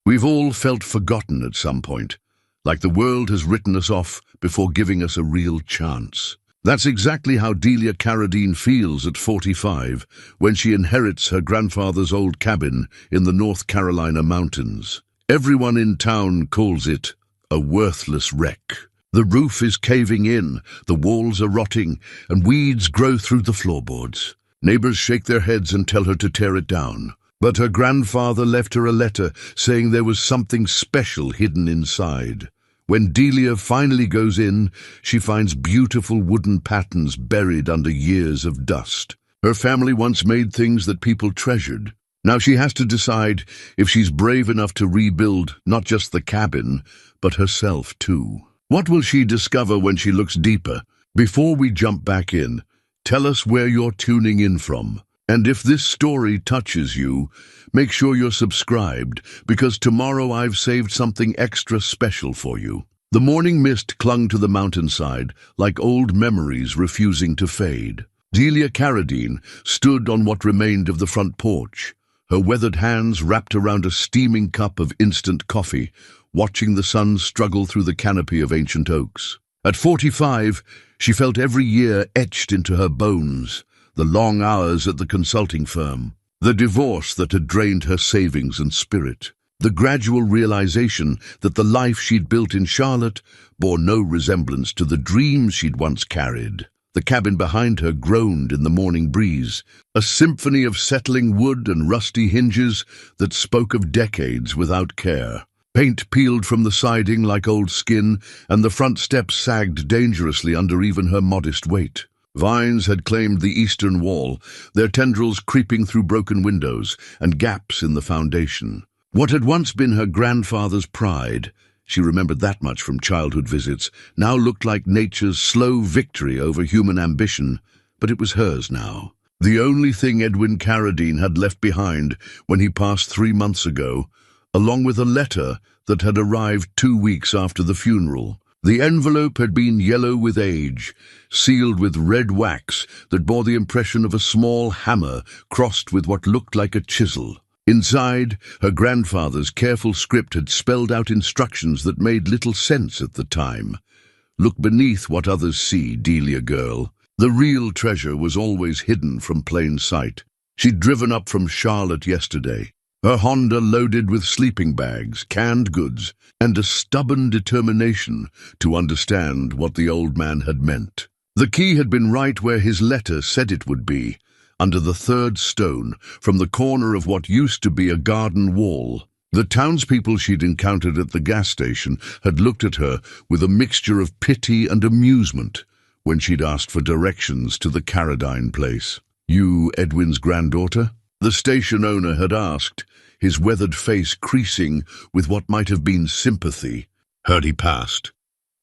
We've all felt forgotten at some point, like the world has written us off before giving us a real chance. That's exactly how Delia Carradine feels at 45 when she inherits her grandfather's old cabin in the North Carolina mountains. Everyone in town calls it a worthless wreck. The roof is caving in, the walls are rotting, and weeds grow through the floorboards. Neighbors shake their heads and tell her to tear it down. But her grandfather left her a letter saying there was something special hidden inside. When Delia finally goes in, she finds beautiful wooden patterns buried under years of dust. Her family once made things that people treasured. Now she has to decide if she's brave enough to rebuild not just the cabin, but herself too. What will she discover when she looks deeper? Before we jump back in, tell us where you're tuning in from. And if this story touches you, make sure you're subscribed, because tomorrow I've saved something extra special for you. The morning mist clung to the mountainside, like old memories refusing to fade. Delia Carradine stood on what remained of the front porch, her weathered hands wrapped around a steaming cup of instant coffee, watching the sun struggle through the canopy of ancient oaks. At 45, she felt every year etched into her bones, the long hours at the consulting firm, the divorce that had drained her savings and spirit, the gradual realization that the life she'd built in Charlotte bore no resemblance to the dreams she'd once carried. The cabin behind her groaned in the morning breeze, a symphony of settling wood and rusty hinges that spoke of decades without care. Paint peeled from the siding like old skin, and the front steps sagged dangerously under even her modest weight. Vines had claimed the eastern wall, their tendrils creeping through broken windows and gaps in the foundation. What had once been her grandfather's pride, she remembered that much from childhood visits, now looked like nature's slow victory over human ambition, but it was hers now. The only thing Edwin Carradine had left behind when he passed 3 months ago, along with a letter that had arrived 2 weeks after the funeral. The envelope had been yellow with age, sealed with red wax that bore the impression of a small hammer crossed with what looked like a chisel. Inside, her grandfather's careful script had spelled out instructions that made little sense at the time. Look beneath what others see, Delia girl. The real treasure was always hidden from plain sight. She'd driven up from Charlotte yesterday, her Honda loaded with sleeping bags, canned goods, and a stubborn determination to understand what the old man had meant. The key had been right where his letter said it would be, under the third stone from the corner of what used to be a garden wall. The townspeople she'd encountered at the gas station had looked at her with a mixture of pity and amusement when she'd asked for directions to the Carradine place. "You Edwin's granddaughter?" the station owner had asked, his weathered face creasing with what might have been sympathy. "Heard he passed.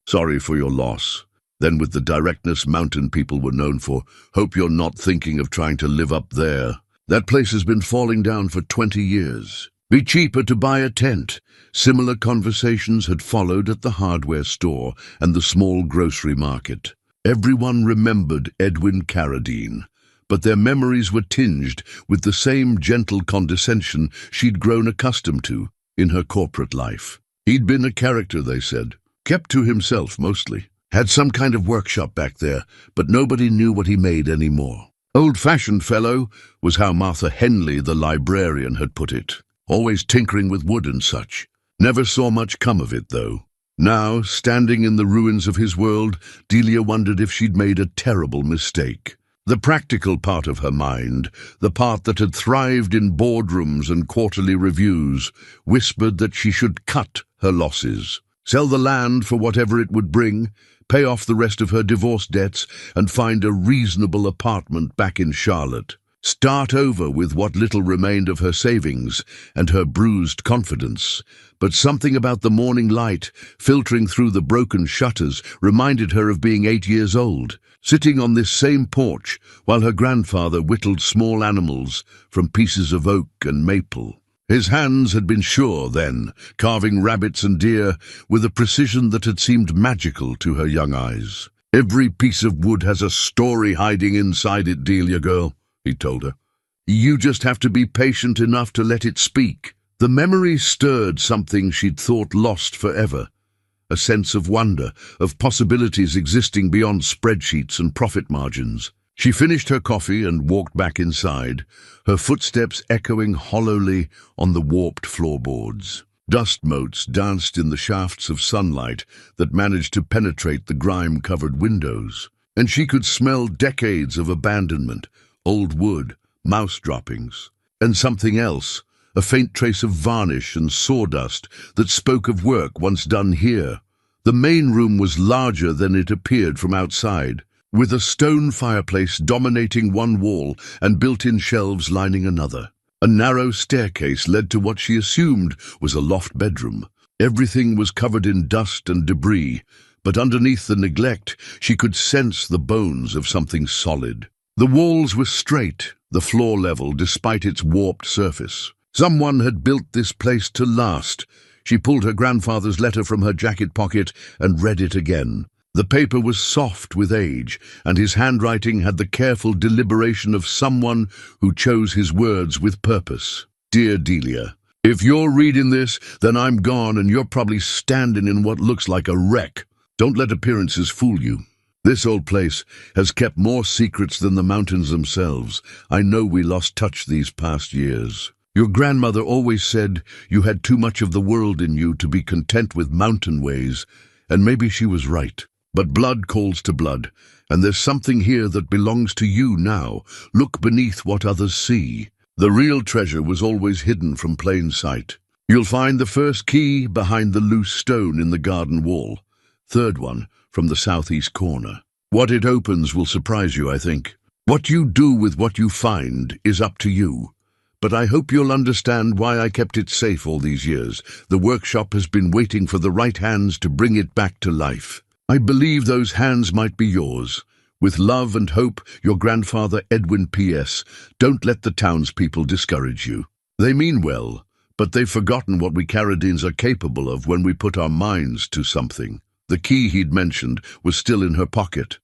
Sorry for your loss." Then, with the directness mountain people were known for, "Hope you're not thinking of trying to live up there. That place has been falling down for 20 years. Be cheaper to buy a tent." Similar conversations had followed at the hardware store and the small grocery market. Everyone remembered Edwin Carradine, but their memories were tinged with the same gentle condescension she'd grown accustomed to in her corporate life. He'd been a character, they said, kept to himself mostly. Had some kind of workshop back there, but nobody knew what he made anymore. "Old-fashioned fellow," was how Martha Henley, the librarian, had put it. Always tinkering with wood and such. Never saw much come of it, though. Now, standing in the ruins of his world, Delia wondered if she'd made a terrible mistake. The practical part of her mind, the part that had thrived in boardrooms and quarterly reviews, whispered that she should cut her losses. Sell the land for whatever it would bring, pay off the rest of her divorce debts, and find a reasonable apartment back in Charlotte. Start over with what little remained of her savings and her bruised confidence. But something about the morning light, filtering through the broken shutters, reminded her of being 8 years old, sitting on this same porch while her grandfather whittled small animals from pieces of oak and maple. His hands had been sure then, carving rabbits and deer with a precision that had seemed magical to her young eyes. "Every piece of wood has a story hiding inside it, Delia girl," he told her. "You just have to be patient enough to let it speak." The memory stirred something she'd thought lost forever, a sense of wonder, of possibilities existing beyond spreadsheets and profit margins. She finished her coffee and walked back inside, her footsteps echoing hollowly on the warped floorboards. Dust motes danced in the shafts of sunlight that managed to penetrate the grime-covered windows, and she could smell decades of abandonment, old wood, mouse droppings, and something else, a faint trace of varnish and sawdust that spoke of work once done here. The main room was larger than it appeared from outside, with a stone fireplace dominating one wall and built-in shelves lining another. A narrow staircase led to what she assumed was a loft bedroom. Everything was covered in dust and debris, but underneath the neglect, she could sense the bones of something solid. The walls were straight, the floor level despite its warped surface. Someone had built this place to last. She pulled her grandfather's letter from her jacket pocket and read it again. The paper was soft with age, and his handwriting had the careful deliberation of someone who chose his words with purpose. Dear Delia, if you're reading this, then I'm gone and you're probably standing in what looks like a wreck. Don't let appearances fool you. This old place has kept more secrets than the mountains themselves. I know we lost touch these past years. Your grandmother always said you had too much of the world in you to be content with mountain ways, and maybe she was right. But blood calls to blood, and there's something here that belongs to you now. Look beneath what others see. The real treasure was always hidden from plain sight. You'll find the first key behind the loose stone in the garden wall. Third one from the southeast corner. What it opens will surprise you, I think. What you do with what you find is up to you. But I hope you'll understand why I kept it safe all these years. The workshop has been waiting for the right hands to bring it back to life. I believe those hands might be yours. With love and hope, your grandfather Edwin P.S. Don't let the townspeople discourage you. They mean well, but they've forgotten what we Carradines are capable of when we put our minds to something. The key he'd mentioned was still in her pocket.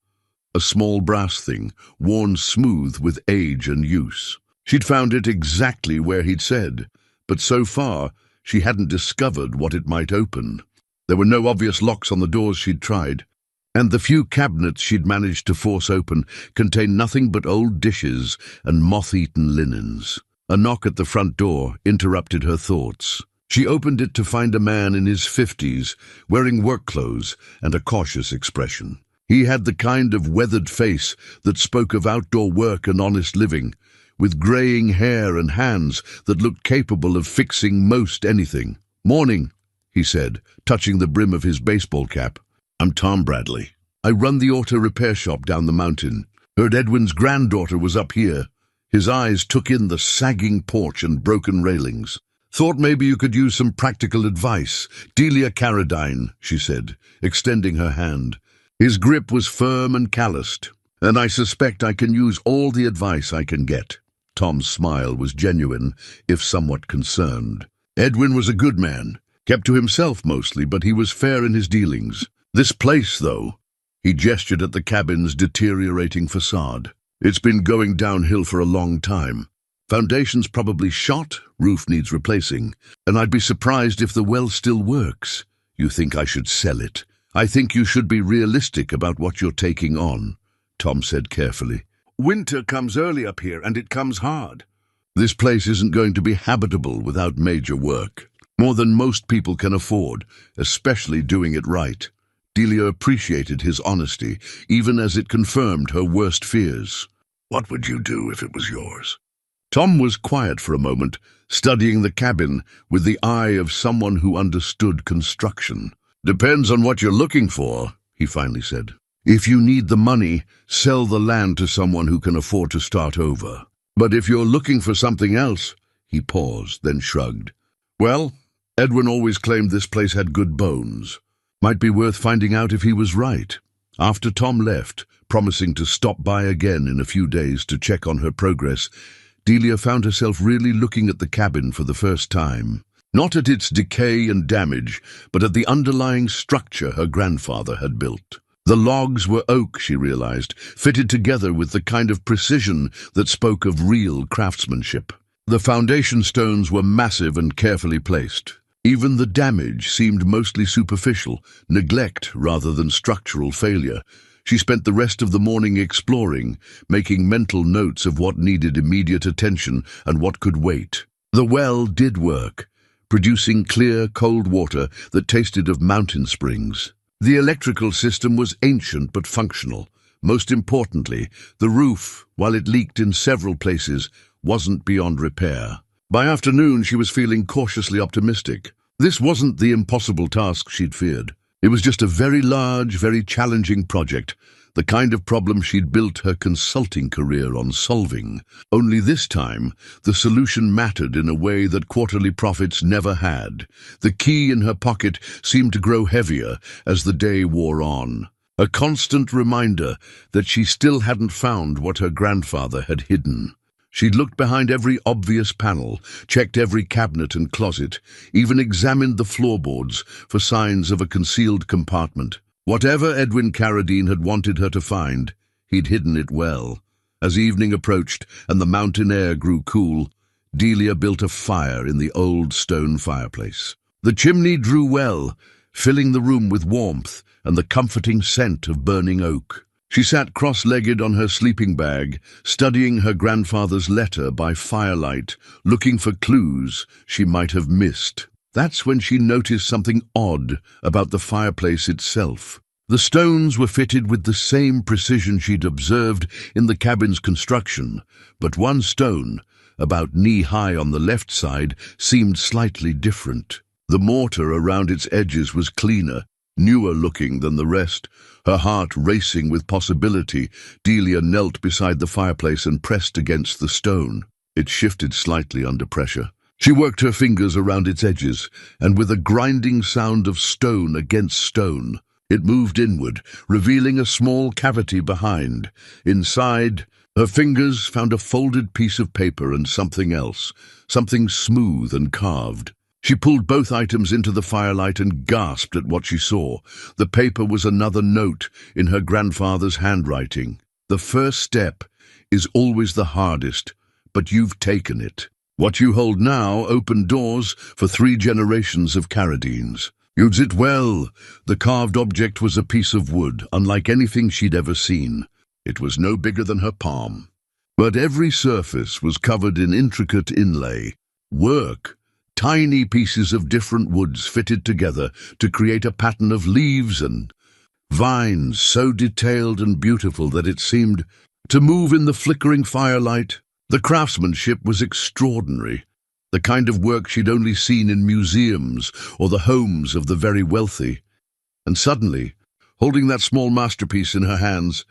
A small brass thing, worn smooth with age and use. She'd found it exactly where he'd said, but so far she hadn't discovered what it might open. There were no obvious locks on the doors she'd tried, and the few cabinets she'd managed to force open contained nothing but old dishes and moth-eaten linens. A knock at the front door interrupted her thoughts. She opened it to find a man in his 50s, wearing work clothes and a cautious expression. He had the kind of weathered face that spoke of outdoor work and honest living, with graying hair and hands that looked capable of fixing most anything. "Morning," he said, touching the brim of his baseball cap. "I'm Tom Bradley. I run the auto repair shop down the mountain. Heard Edwin's granddaughter was up here." His eyes took in the sagging porch and broken railings. "Thought maybe you could use some practical advice. Delia Carradine," she said, extending her hand. His grip was firm and calloused, "and I suspect I can use all the advice I can get." Tom's smile was genuine, if somewhat concerned. Edwin was a good man. Kept to himself mostly, but he was fair in his dealings. This place, though, he gestured at the cabin's deteriorating facade. It's been going downhill for a long time. Foundation's probably shot, roof needs replacing, and I'd be surprised if the well still works. You think I should sell it? I think you should be realistic about what you're taking on, Tom said carefully. Winter comes early up here, and it comes hard. This place isn't going to be habitable without major work. More than most people can afford, especially doing it right. Delia appreciated his honesty, even as it confirmed her worst fears. What would you do if it was yours? Tom was quiet for a moment, studying the cabin with the eye of someone who understood construction. Depends on what you're looking for, he finally said. If you need the money, sell the land to someone who can afford to start over. But if you're looking for something else, he paused, then shrugged. Well, Edwin always claimed this place had good bones. Might be worth finding out if he was right. After Tom left, promising to stop by again in a few days to check on her progress, Delia found herself really looking at the cabin for the first time. Not at its decay and damage, but at the underlying structure her grandfather had built. The logs were oak, she realized, fitted together with the kind of precision that spoke of real craftsmanship. The foundation stones were massive and carefully placed. Even the damage seemed mostly superficial, neglect rather than structural failure. She spent the rest of the morning exploring, making mental notes of what needed immediate attention and what could wait. The well did work, producing clear, cold water that tasted of mountain springs. The electrical system was ancient but functional. Most importantly, the roof, while it leaked in several places, wasn't beyond repair. By afternoon, she was feeling cautiously optimistic. This wasn't the impossible task she'd feared. It was just a very large, very challenging project, the kind of problem she'd built her consulting career on solving. Only this time, the solution mattered in a way that quarterly profits never had. The key in her pocket seemed to grow heavier as the day wore on. A constant reminder that she still hadn't found what her grandfather had hidden. She'd looked behind every obvious panel, checked every cabinet and closet, even examined the floorboards for signs of a concealed compartment. Whatever Edwin Carradine had wanted her to find, he'd hidden it well. As evening approached and the mountain air grew cool, Delia built a fire in the old stone fireplace. The chimney drew well, filling the room with warmth and the comforting scent of burning oak. She sat cross-legged on her sleeping bag, studying her grandfather's letter by firelight, looking for clues she might have missed. That's when she noticed something odd about the fireplace itself. The stones were fitted with the same precision she'd observed in the cabin's construction, but one stone, about knee-high on the left side, seemed slightly different. The mortar around its edges was cleaner, newer looking than the rest. Her heart racing with possibility, Delia knelt beside the fireplace and pressed against the stone. It shifted slightly under pressure. She worked her fingers around its edges, and with a grinding sound of stone against stone, it moved inward, revealing a small cavity behind. Inside, her fingers found a folded piece of paper and something else, something smooth and carved. She pulled both items into the firelight and gasped at what she saw. The paper was another note in her grandfather's handwriting. "The first step is always the hardest, but you've taken it. What you hold now opened doors for 3 generations of Carradines. Use it well." The carved object was a piece of wood, unlike anything she'd ever seen. It was no bigger than her palm. But every surface was covered in intricate inlay. Work. Tiny pieces of different woods fitted together to create a pattern of leaves and vines so detailed and beautiful that it seemed to move in the flickering firelight. The craftsmanship was extraordinary, the kind of work she'd only seen in museums or the homes of the very wealthy. And suddenly, holding that small masterpiece in her hands,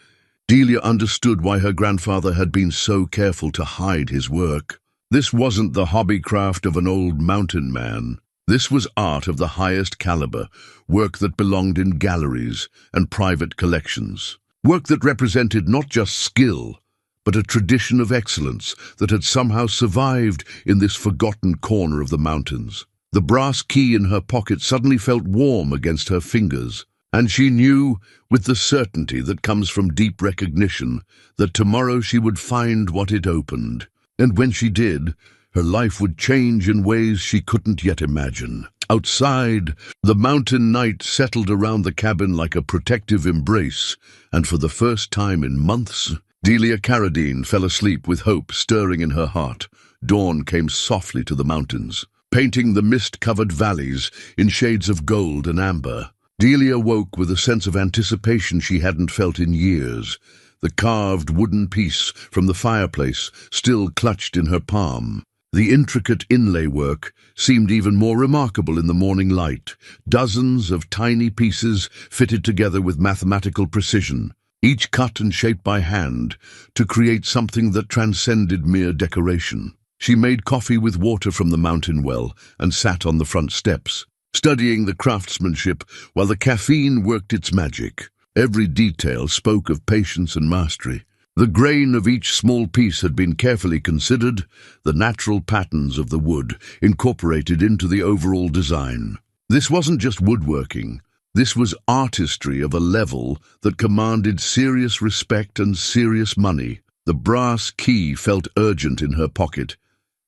Delia understood why her grandfather had been so careful to hide his work. This wasn't the hobbycraft of an old mountain man. This was art of the highest caliber, work that belonged in galleries and private collections. Work that represented not just skill, but a tradition of excellence that had somehow survived in this forgotten corner of the mountains. The brass key in her pocket suddenly felt warm against her fingers, and she knew, with the certainty that comes from deep recognition, that tomorrow she would find what it opened. And when she did, her life would change in ways she couldn't yet imagine. Outside, the mountain night settled around the cabin like a protective embrace, and for the first time in months, Delia Carradine fell asleep with hope stirring in her heart. Dawn came softly to the mountains, painting the mist-covered valleys in shades of gold and amber. Delia woke with a sense of anticipation she hadn't felt in years. The carved wooden piece from the fireplace still clutched in her palm. The intricate inlay work seemed even more remarkable in the morning light. Dozens of tiny pieces fitted together with mathematical precision, each cut and shaped by hand to create something that transcended mere decoration. She made coffee with water from the mountain well and sat on the front steps, studying the craftsmanship while the caffeine worked its magic. Every detail spoke of patience and mastery. The grain of each small piece had been carefully considered, the natural patterns of the wood incorporated into the overall design. This wasn't just woodworking. This was artistry of a level that commanded serious respect and serious money. The brass key felt urgent in her pocket,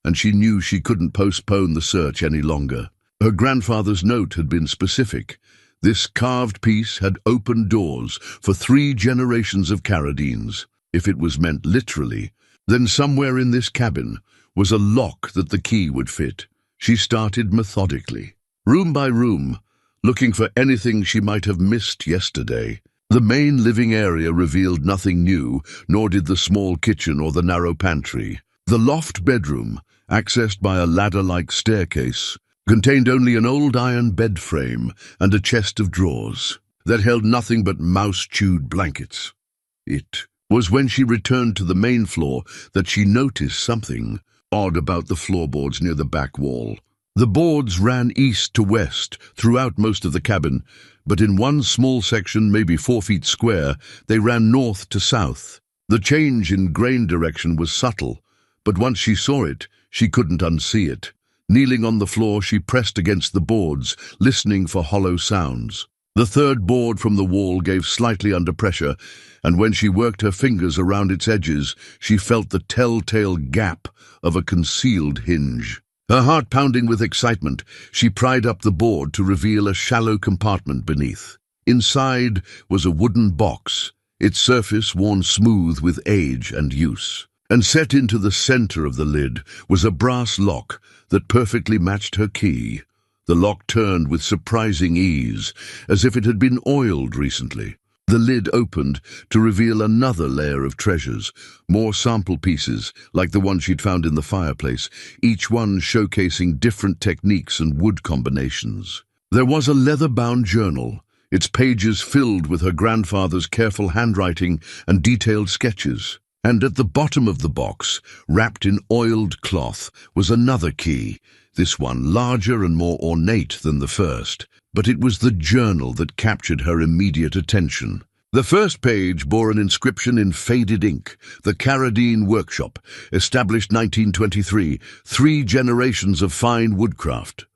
and she knew she couldn't postpone the search any longer. Her grandfather's note had been specific. This carved piece had opened doors for 3 generations of Carradines. If it was meant literally, then somewhere in this cabin was a lock that the key would fit. She started methodically, room by room, looking for anything she might have missed yesterday. The main living area revealed nothing new, nor did the small kitchen or the narrow pantry. The loft bedroom, accessed by a ladder-like staircase, contained only an old iron bed frame and a chest of drawers that held nothing but mouse-chewed blankets. It was when she returned to the main floor that she noticed something odd about the floorboards near the back wall. The boards ran east to west throughout most of the cabin, but in one small section, maybe 4 feet square, they ran north to south. The change in grain direction was subtle, but once she saw it, she couldn't unsee it. Kneeling on the floor, she pressed against the boards, listening for hollow sounds. The third board from the wall gave slightly under pressure, and when she worked her fingers around its edges, she felt the telltale gap of a concealed hinge. Her heart pounding with excitement, she pried up the board to reveal a shallow compartment beneath. Inside was a wooden box, its surface worn smooth with age and use. And set into the center of the lid was a brass lock that perfectly matched her key. The lock turned with surprising ease, as if it had been oiled recently. The lid opened to reveal another layer of treasures, more sample pieces like the one she'd found in the fireplace, each one showcasing different techniques and wood combinations. There was a leather-bound journal, its pages filled with her grandfather's careful handwriting and detailed sketches. And at the bottom of the box, wrapped in oiled cloth, was another key, this one larger and more ornate than the first. But it was the journal that captured her immediate attention. The first page bore an inscription in faded ink: "The Carradine Workshop, established 1923, 3 generations of fine woodcraft."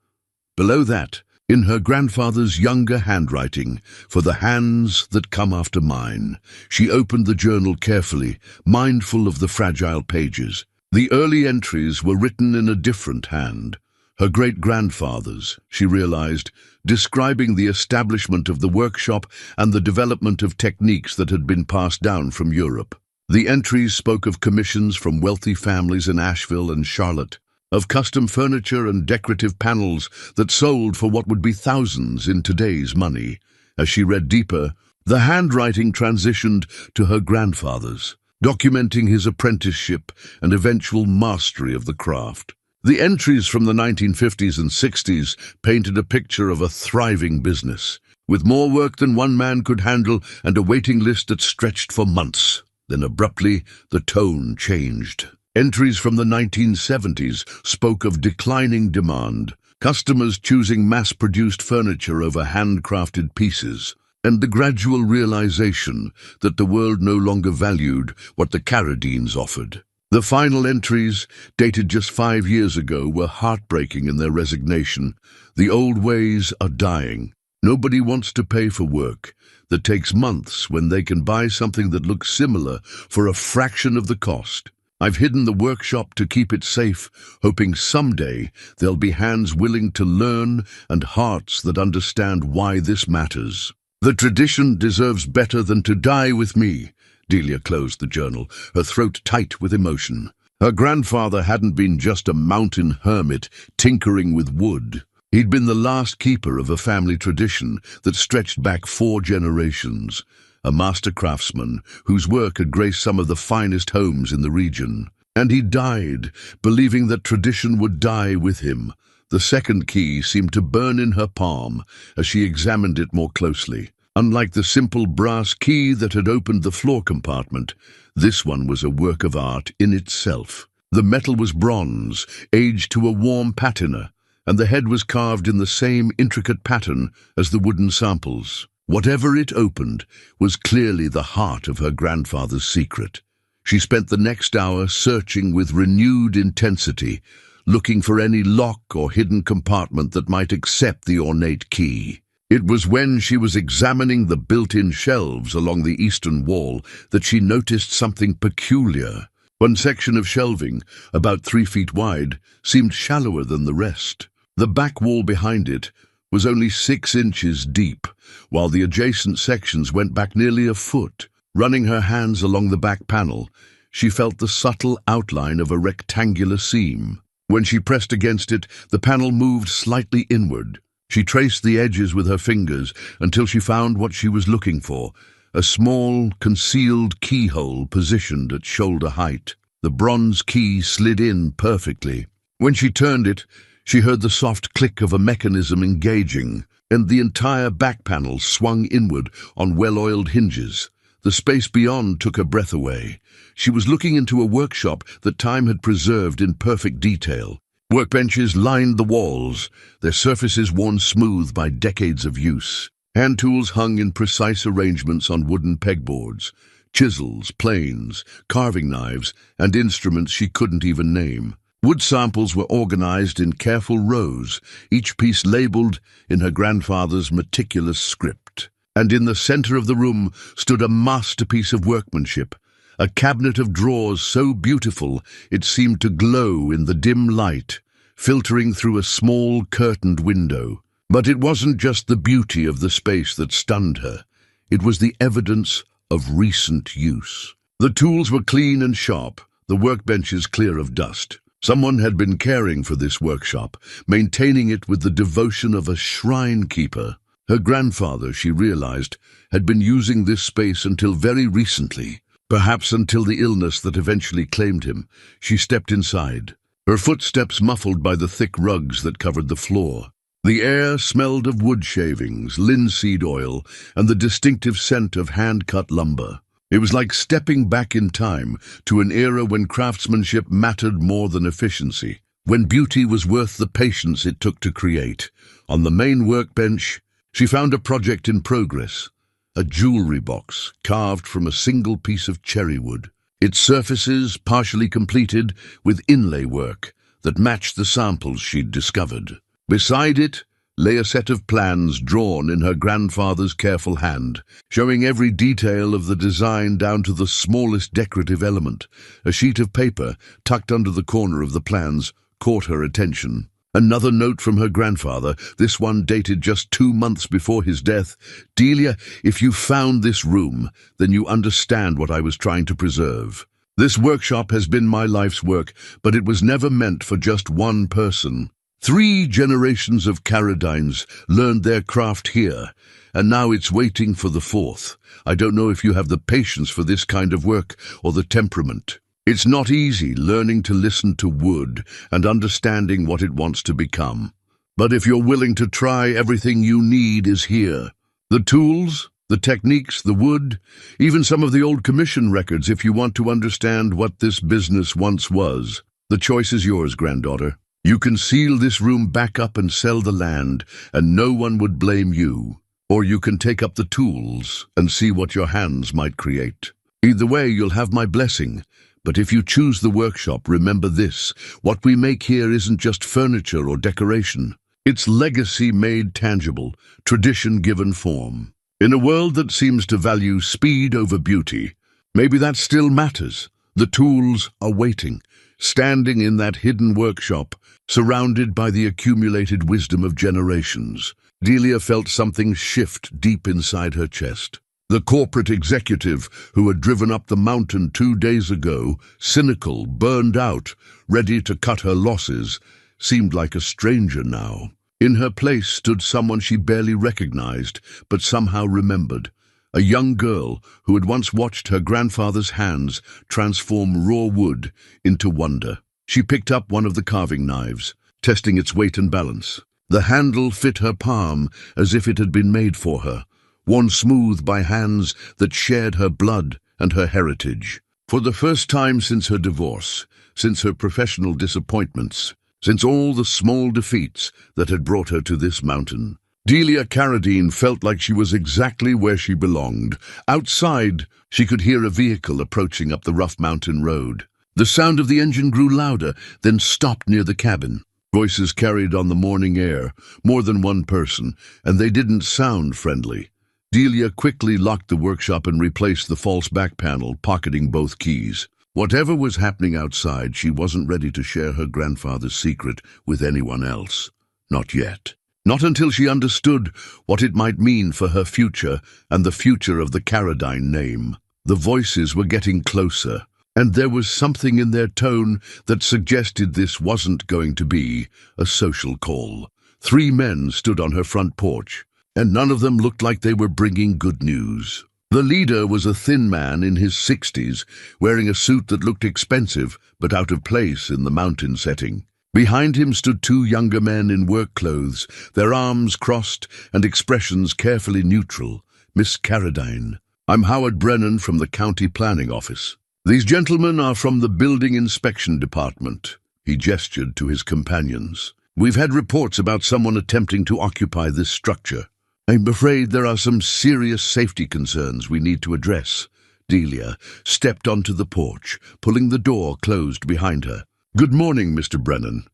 Below that, in her grandfather's younger handwriting, "For the hands that come after mine." She opened the journal carefully, mindful of the fragile pages. The early entries were written in a different hand. Her great-grandfather's, she realized, describing the establishment of the workshop and the development of techniques that had been passed down from Europe. The entries spoke of commissions from wealthy families in Asheville and Charlotte, of custom furniture and decorative panels that sold for what would be thousands in today's money. As she read deeper, the handwriting transitioned to her grandfather's, documenting his apprenticeship and eventual mastery of the craft. The entries from the 1950s and 60s painted a picture of a thriving business, with more work than one man could handle and a waiting list that stretched for months. Then abruptly, the tone changed. Entries from the 1970s spoke of declining demand, customers choosing mass-produced furniture over handcrafted pieces, and the gradual realization that the world no longer valued what the Carradines offered. The final entries, dated just 5 years ago, were heartbreaking in their resignation. The old ways are dying. Nobody wants to pay for work that takes months when they can buy something that looks similar for a fraction of the cost. I've hidden the workshop to keep it safe, hoping someday there'll be hands willing to learn and hearts that understand why this matters. The tradition deserves better than to die with me. Delia closed the journal, her throat tight with emotion. Her grandfather hadn't been just a mountain hermit tinkering with wood. He'd been the last keeper of a family tradition that stretched back 4 generations, a master craftsman whose work had graced some of the finest homes in the region. And he died, believing that tradition would die with him. The second key seemed to burn in her palm as she examined it more closely. Unlike the simple brass key that had opened the floor compartment, this one was a work of art in itself. The metal was bronze, aged to a warm patina, and the head was carved in the same intricate pattern as the wooden samples. Whatever it opened was clearly the heart of her grandfather's secret. She spent the next hour searching with renewed intensity, looking for any lock or hidden compartment that might accept the ornate key. It was when she was examining the built-in shelves along the eastern wall that she noticed something peculiar. One section of shelving, about 3 feet wide, seemed shallower than the rest. The back wall behind it was only 6 inches deep, while the adjacent sections went back nearly a foot. Running her hands along the back panel, she felt the subtle outline of a rectangular seam. When she pressed against it, the panel moved slightly inward. She traced the edges with her fingers until she found what she was looking for, a small, concealed keyhole positioned at shoulder height. The bronze key slid in perfectly. When she turned it, she heard the soft click of a mechanism engaging, and the entire back panel swung inward on well-oiled hinges. The space beyond took her breath away. She was looking into a workshop that time had preserved in perfect detail. Workbenches lined the walls, their surfaces worn smooth by decades of use. Hand tools hung in precise arrangements on wooden pegboards. Chisels, planes, carving knives, and instruments she couldn't even name. Wood samples were organized in careful rows, each piece labeled in her grandfather's meticulous script. And in the center of the room stood a masterpiece of workmanship, a cabinet of drawers so beautiful it seemed to glow in the dim light, filtering through a small curtained window. But it wasn't just the beauty of the space that stunned her. It was the evidence of recent use. The tools were clean and sharp, the workbenches clear of dust. Someone had been caring for this workshop, maintaining it with the devotion of a shrine keeper. Her grandfather, she realized, had been using this space until very recently, perhaps until the illness that eventually claimed him. She stepped inside, her footsteps muffled by the thick rugs that covered the floor. The air smelled of wood shavings, linseed oil, and the distinctive scent of hand-cut lumber. It was like stepping back in time to an era when craftsmanship mattered more than efficiency, when beauty was worth the patience it took to create. On the main workbench, she found a project in progress, a jewelry box carved from a single piece of cherry wood, its surfaces partially completed with inlay work that matched the samples she'd discovered. Beside it lay a set of plans drawn in her grandfather's careful hand, showing every detail of the design down to the smallest decorative element. A sheet of paper tucked under the corner of the plans caught her attention. Another note from her grandfather, this one dated just 2 months before his death. "Delia, if you found this room, then you understand what I was trying to preserve. This workshop has been my life's work, but it was never meant for just one person. 3 generations of Caradines learned their craft here, and now it's waiting for the 4th. I don't know if you have the patience for this kind of work or the temperament. It's not easy learning to listen to wood and understanding what it wants to become. But if you're willing to try, everything you need is here. The tools, the techniques, the wood, even some of the old commission records if you want to understand what this business once was. The choice is yours, granddaughter. You can seal this room back up and sell the land, and no one would blame you. Or you can take up the tools and see what your hands might create. Either way, you'll have my blessing. But if you choose the workshop, remember this: what we make here isn't just furniture or decoration. It's legacy made tangible, tradition given form. In a world that seems to value speed over beauty, maybe that still matters. The tools are waiting, standing in that hidden workshop, surrounded by the accumulated wisdom of generations. Delia felt something shift deep inside her chest. The corporate executive who had driven up the mountain 2 days ago, cynical, burned out, ready to cut her losses, seemed like a stranger now. In her place stood someone she barely recognized, but somehow remembered. A young girl who had once watched her grandfather's hands transform raw wood into wonder. She picked up one of the carving knives, testing its weight and balance. The handle fit her palm as if it had been made for her, worn smooth by hands that shared her blood and her heritage. For the first time since her divorce, since her professional disappointments, since all the small defeats that had brought her to this mountain, Delia Carradine felt like she was exactly where she belonged. Outside, she could hear a vehicle approaching up the rough mountain road. The sound of the engine grew louder, then stopped near the cabin. Voices carried on the morning air, more than one person, and they didn't sound friendly. Delia quickly locked the workshop and replaced the false back panel, pocketing both keys. Whatever was happening outside, she wasn't ready to share her grandfather's secret with anyone else. Not yet. Not until she understood what it might mean for her future and the future of the Carradine name. The voices were getting closer, and there was something in their tone that suggested this wasn't going to be a social call. 3 men stood on her front porch, and none of them looked like they were bringing good news. The leader was a thin man in his 60s, wearing a suit that looked expensive but out of place in the mountain setting. Behind him stood 2 younger men in work clothes, their arms crossed and expressions carefully neutral. Miss Carradine. I'm Howard Brennan from the County Planning Office. These gentlemen are from the Building Inspection Department. He gestured to his companions. We've had reports about someone attempting to occupy this structure. I'm afraid there are some serious safety concerns we need to address. Delia stepped onto the porch, pulling the door closed behind her. Good morning, Mr. Brennan.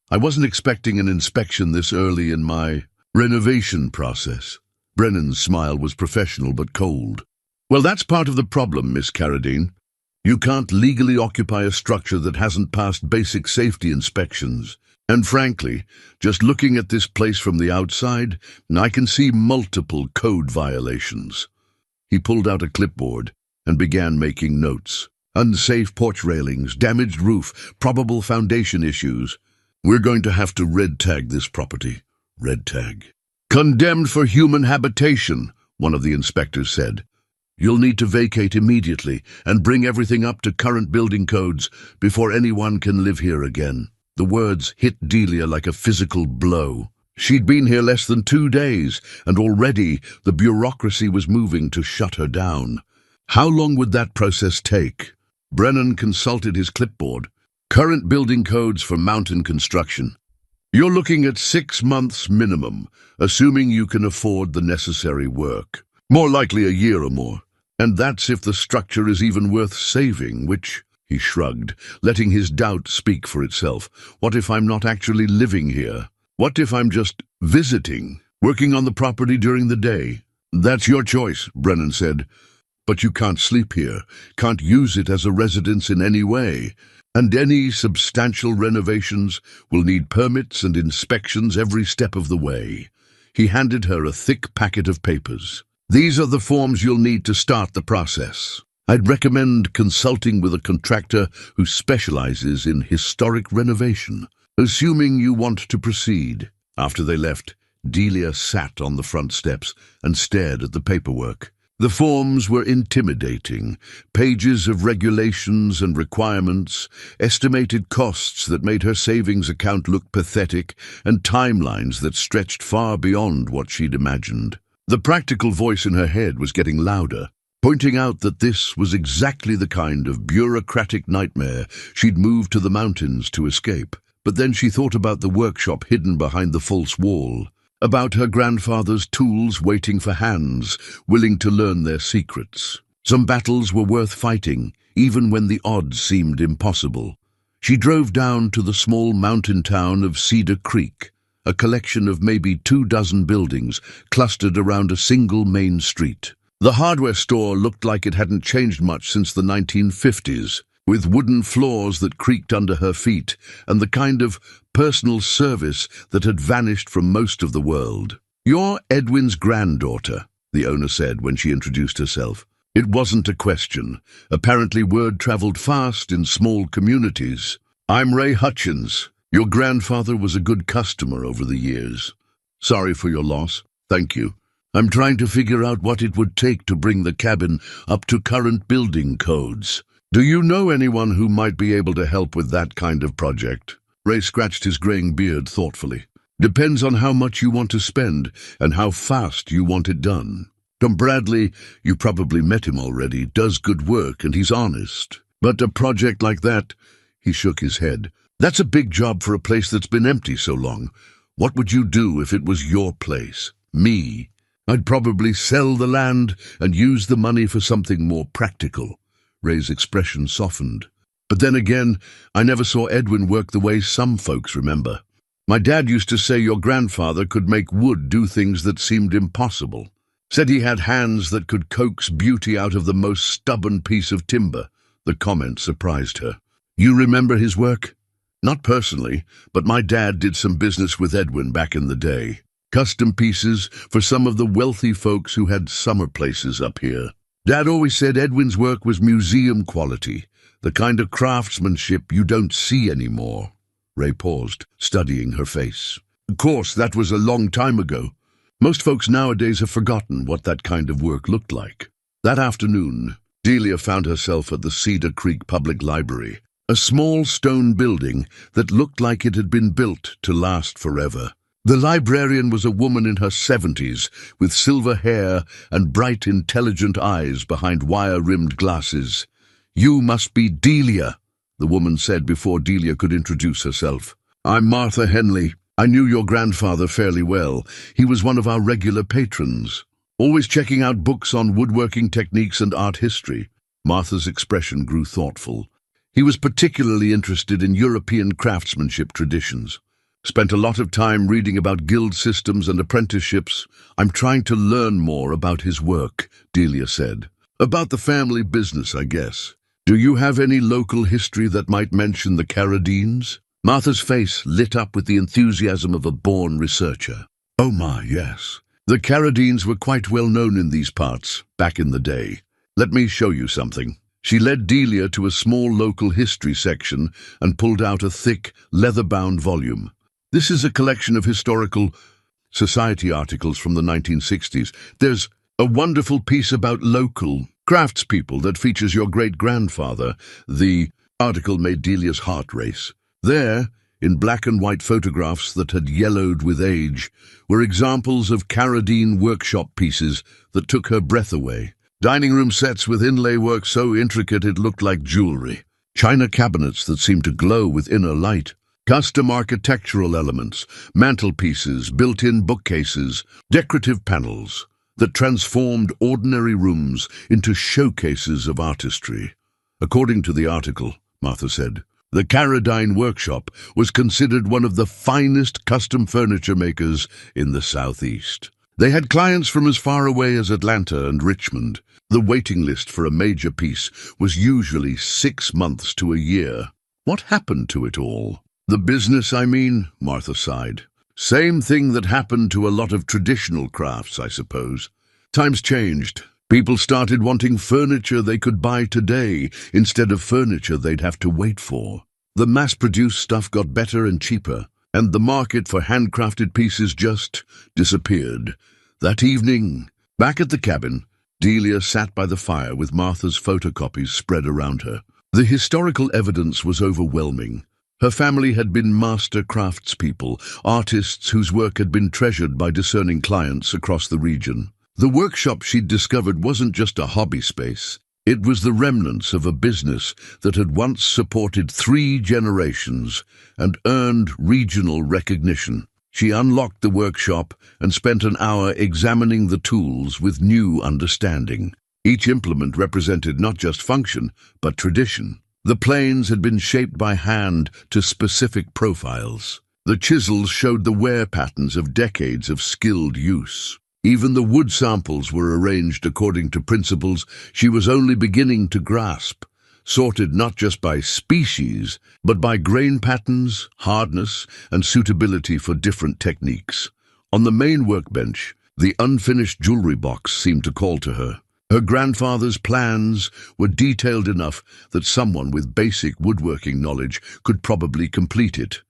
I wasn't expecting an inspection this early in my renovation process. Brennan's smile was professional but cold. Well, that's part of the problem, Miss Carradine. You can't legally occupy a structure that hasn't passed basic safety inspections. And frankly, just looking at this place from the outside, I can see multiple code violations. He pulled out a clipboard and began making notes. Unsafe porch railings, damaged roof, probable foundation issues. We're going to have to red tag this property. Red tag. Condemned for human habitation, one of the inspectors said. You'll need to vacate immediately and bring everything up to current building codes before anyone can live here again. The words hit Delia like a physical blow. She'd been here less than 2 days, and already the bureaucracy was moving to shut her down. How long would that process take? Brennan consulted his clipboard. Current building codes for mountain construction. You're looking at 6 months minimum, assuming you can afford the necessary work. More likely a year or more. And that's if the structure is even worth saving, which, he shrugged, letting his doubt speak for itself. What if I'm not actually living here? What if I'm just visiting, working on the property during the day? That's your choice, Brennan said. But you can't sleep here, can't use it as a residence in any way. And any substantial renovations will need permits and inspections every step of the way. He handed her a thick packet of papers. These are the forms you'll need to start the process. I'd recommend consulting with a contractor who specializes in historic renovation, assuming you want to proceed. After they left, Delia sat on the front steps and stared at the paperwork. The forms were intimidating, pages of regulations and requirements, estimated costs that made her savings account look pathetic, and timelines that stretched far beyond what she'd imagined. The practical voice in her head was getting louder, pointing out that this was exactly the kind of bureaucratic nightmare she'd moved to the mountains to escape. But then she thought about the workshop hidden behind the false wall, about her grandfather's tools waiting for hands, willing to learn their secrets. Some battles were worth fighting, even when the odds seemed impossible. She drove down to the small mountain town of Cedar Creek, a collection of maybe 24 buildings clustered around a single main street. The hardware store looked like it hadn't changed much since the 1950s, with wooden floors that creaked under her feet and the kind of personal service that had vanished from most of the world. "You're Edwin's granddaughter," the owner said when she introduced herself. It wasn't a question. Apparently word traveled fast in small communities. "I'm Ray Hutchins. Your grandfather was a good customer over the years. Sorry for your loss. Thank you. I'm trying to figure out what it would take to bring the cabin up to current building codes. Do you know anyone who might be able to help with that kind of project?" Ray scratched his graying beard thoughtfully. "Depends on how much you want to spend and how fast you want it done. Tom Bradley, you probably met him already, does good work and he's honest. But a project like that," he shook his head, "that's a big job for a place that's been empty so long. What would you do if it was your place? Me? I'd probably sell the land and use the money for something more practical." Ray's expression softened. "But then again, I never saw Edwin work the way some folks remember. My dad used to say your grandfather could make wood do things that seemed impossible. Said he had hands that could coax beauty out of the most stubborn piece of timber. The comment surprised her. "You remember his work?" "Not personally, but my dad did some business with Edwin back in the day. Custom pieces for some of the wealthy folks who had summer places up here. Dad always said Edwin's work was museum quality, the kind of craftsmanship you don't see anymore." Ray paused, studying her face. "Of course, that was a long time ago. Most folks nowadays have forgotten what that kind of work looked like." That afternoon, Delia found herself at the Cedar Creek Public Library, a small stone building that looked like it had been built to last forever. The librarian was a woman in her 70s, with silver hair and bright, intelligent eyes behind wire-rimmed glasses. "You must be Delia," the woman said before Delia could introduce herself. "I'm Martha Henley. I knew your grandfather fairly well. He was one of our regular patrons, always checking out books on woodworking techniques and art history." Martha's expression grew thoughtful. "He was particularly interested in European craftsmanship traditions. Spent a lot of time reading about guild systems and apprenticeships. I'm trying to learn more about his work," Delia said. "About the family business, I guess. Do you have any local history that might mention the Carradines?" Martha's face lit up with the enthusiasm of a born researcher. "Oh my, yes. The Carradines were quite well known in these parts, back in the day. Let me show you something." She led Delia to a small local history section and pulled out a thick, leather-bound volume. "This is a collection of historical society articles from the 1960s. There's a wonderful piece about local craftspeople that features your great-grandfather." The article made Delia's heart race. There, in black and white photographs that had yellowed with age, were examples of Carradine workshop pieces that took her breath away. Dining room sets with inlay work so intricate it looked like jewelry. China cabinets that seemed to glow with inner light. Custom architectural elements, mantelpieces, built-in bookcases, decorative panels that transformed ordinary rooms into showcases of artistry. According to the article, Martha said, the Carradine workshop was considered one of the finest custom furniture makers in the Southeast. They had clients from as far away as Atlanta and Richmond. The waiting list for a major piece was usually 6 months to a year. What happened to it all? "The business, I mean," Martha sighed. "Same thing that happened to a lot of traditional crafts, I suppose. Times changed. People started wanting furniture they could buy today instead of furniture they'd have to wait for. The mass-produced stuff got better and cheaper, and the market for handcrafted pieces just disappeared." That evening, back at the cabin, Delia sat by the fire with Martha's photocopies spread around her. The historical evidence was overwhelming. Her family had been master craftspeople, artists whose work had been treasured by discerning clients across the region. The workshop she'd discovered wasn't just a hobby space. It was the remnants of a business that had once supported 3 generations and earned regional recognition. She unlocked the workshop and spent an hour examining the tools with new understanding. Each implement represented not just function, but tradition. The planes had been shaped by hand to specific profiles. The chisels showed the wear patterns of decades of skilled use. Even the wood samples were arranged according to principles she was only beginning to grasp, sorted not just by species, but by grain patterns, hardness, and suitability for different techniques. On the main workbench, the unfinished jewelry box seemed to call to her. Her grandfather's plans were detailed enough that someone with basic woodworking knowledge could probably complete it,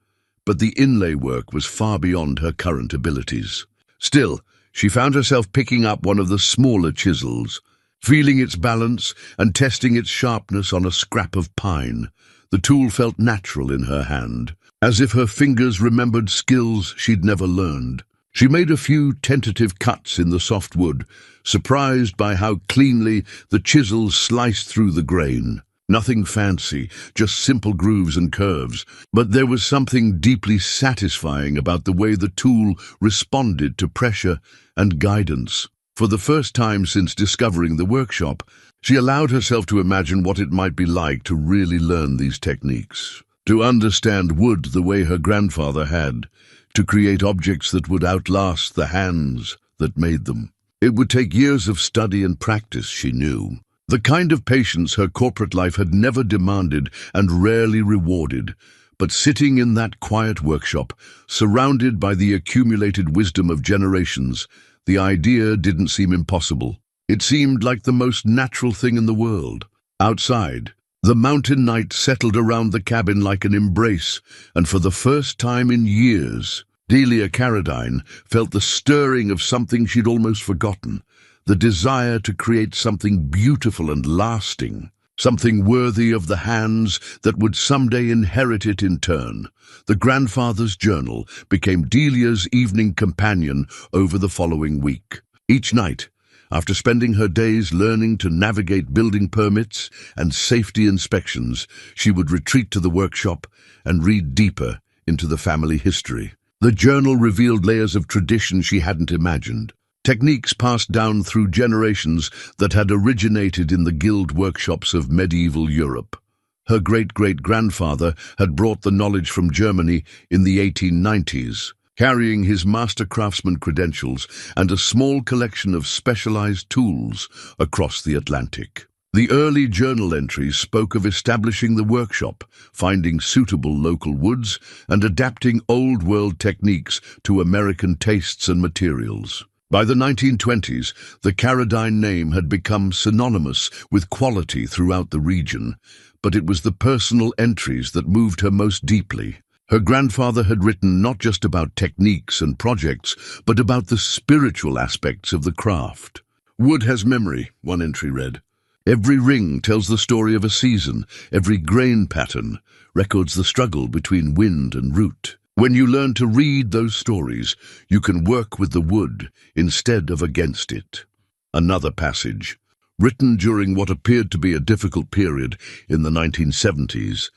but the inlay work was far beyond her current abilities. Still, she found herself picking up one of the smaller chisels, feeling its balance and testing its sharpness on a scrap of pine. The tool felt natural in her hand, as if her fingers remembered skills she'd never learned. She made a few tentative cuts in the soft wood, surprised by how cleanly the chisel sliced through the grain. Nothing fancy, just simple grooves and curves, but there was something deeply satisfying about the way the tool responded to pressure and guidance. For the first time since discovering the workshop, she allowed herself to imagine what it might be like to really learn these techniques, to understand wood the way her grandfather had, to create objects that would outlast the hands that made them. It would take years of study and practice, she knew, The kind of patience her corporate life had never demanded and rarely rewarded. But sitting in that quiet workshop, surrounded by the accumulated wisdom of generations, the idea didn't seem impossible. It seemed like the most natural thing in the world. Outside, the mountain night settled around the cabin like an embrace, and for the first time in years, Delia Carradine felt the stirring of something she'd almost forgotten, the desire to create something beautiful and lasting, something worthy of the hands that would someday inherit it in turn. The grandfather's journal became Delia's evening companion over the following week. Each night, after spending her days learning to navigate building permits and safety inspections, she would retreat to the workshop and read deeper into the family history. The journal revealed layers of tradition she hadn't imagined, techniques passed down through generations that had originated in the guild workshops of medieval Europe. Her great-great-grandfather had brought the knowledge from Germany in the 1890s, carrying his master craftsman credentials and a small collection of specialized tools across the Atlantic. The early journal entries spoke of establishing the workshop, finding suitable local woods, and adapting old-world techniques to American tastes and materials. By the 1920s, the Carradine name had become synonymous with quality throughout the region, but it was the personal entries that moved her most deeply. Her grandfather had written not just about techniques and projects, but about the spiritual aspects of the craft. "Wood has memory," one entry read. "Every ring tells the story of a season, every grain pattern records the struggle between wind and root. When you learn to read those stories, you can work with the wood instead of against it." Another passage, written during what appeared to be a difficult period in the 1970s,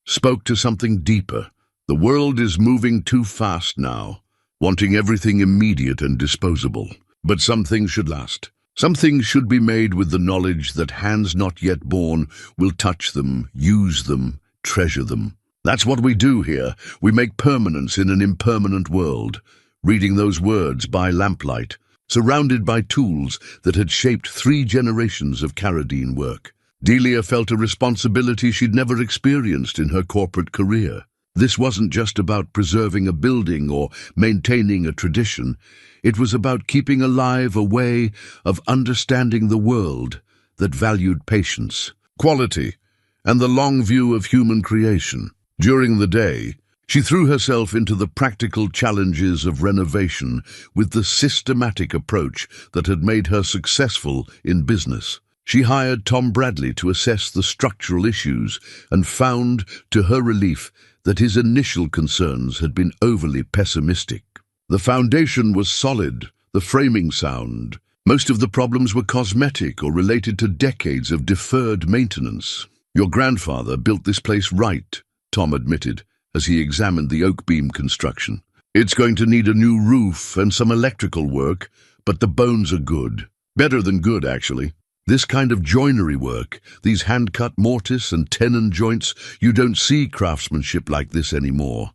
spoke to something deeper. The world is moving too fast now, wanting everything immediate and disposable. But some things should last. Some things should be made with the knowledge that hands not yet born will touch them, use them, treasure them. That's what we do here. We make permanence in an impermanent world, reading those words by lamplight, surrounded by tools that had shaped 3 generations of Carradine work. Delia felt a responsibility she'd never experienced in her corporate career. This wasn't just about preserving a building or maintaining a tradition. It was about keeping alive a way of understanding the world that valued patience, quality, and the long view of human creation. During the day, she threw herself into the practical challenges of renovation with the systematic approach that had made her successful in business. She hired Tom Bradley to assess the structural issues and found, to her relief, that his initial concerns had been overly pessimistic. The foundation was solid, the framing sound. Most of the problems were cosmetic or related to decades of deferred maintenance. "Your grandfather built this place right," Tom admitted, as he examined the oak beam construction. "It's going to need a new roof and some electrical work, but the bones are good. Better than good, actually. This kind of joinery work, these hand-cut mortise and tenon joints, you don't see craftsmanship like this anymore.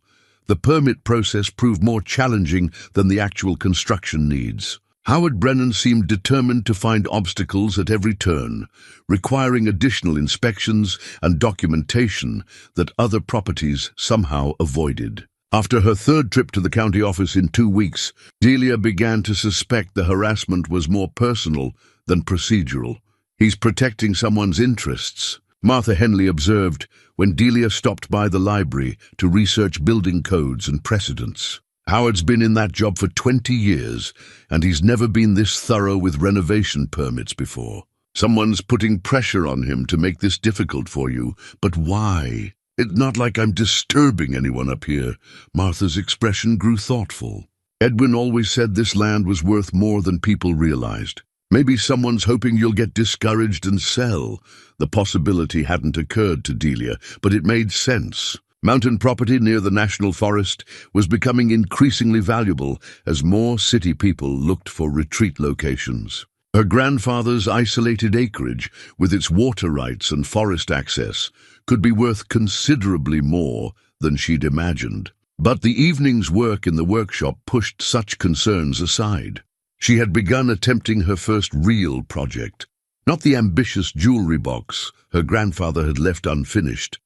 The permit process proved more challenging than the actual construction needs." Howard Brennan seemed determined to find obstacles at every turn, requiring additional inspections and documentation that other properties somehow avoided. After her 3rd trip to the county office in 2 weeks, Delia began to suspect the harassment was more personal than procedural. "He's protecting someone's interests," Martha Henley observed when Delia stopped by the library to research building codes and precedents. "Howard's been in that job for 20 years, and he's never been this thorough with renovation permits before. Someone's putting pressure on him to make this difficult for you, but why? It's not like I'm disturbing anyone up here." Martha's expression grew thoughtful. "Edwin always said this land was worth more than people realized. Maybe someone's hoping you'll get discouraged and sell." The possibility hadn't occurred to Delia, but it made sense. Mountain property near the National Forest was becoming increasingly valuable as more city people looked for retreat locations. Her grandfather's isolated acreage, with its water rights and forest access, could be worth considerably more than she'd imagined. But the evening's work in the workshop pushed such concerns aside. She had begun attempting her first real project, Not the ambitious jewelry box her grandfather had left unfinished,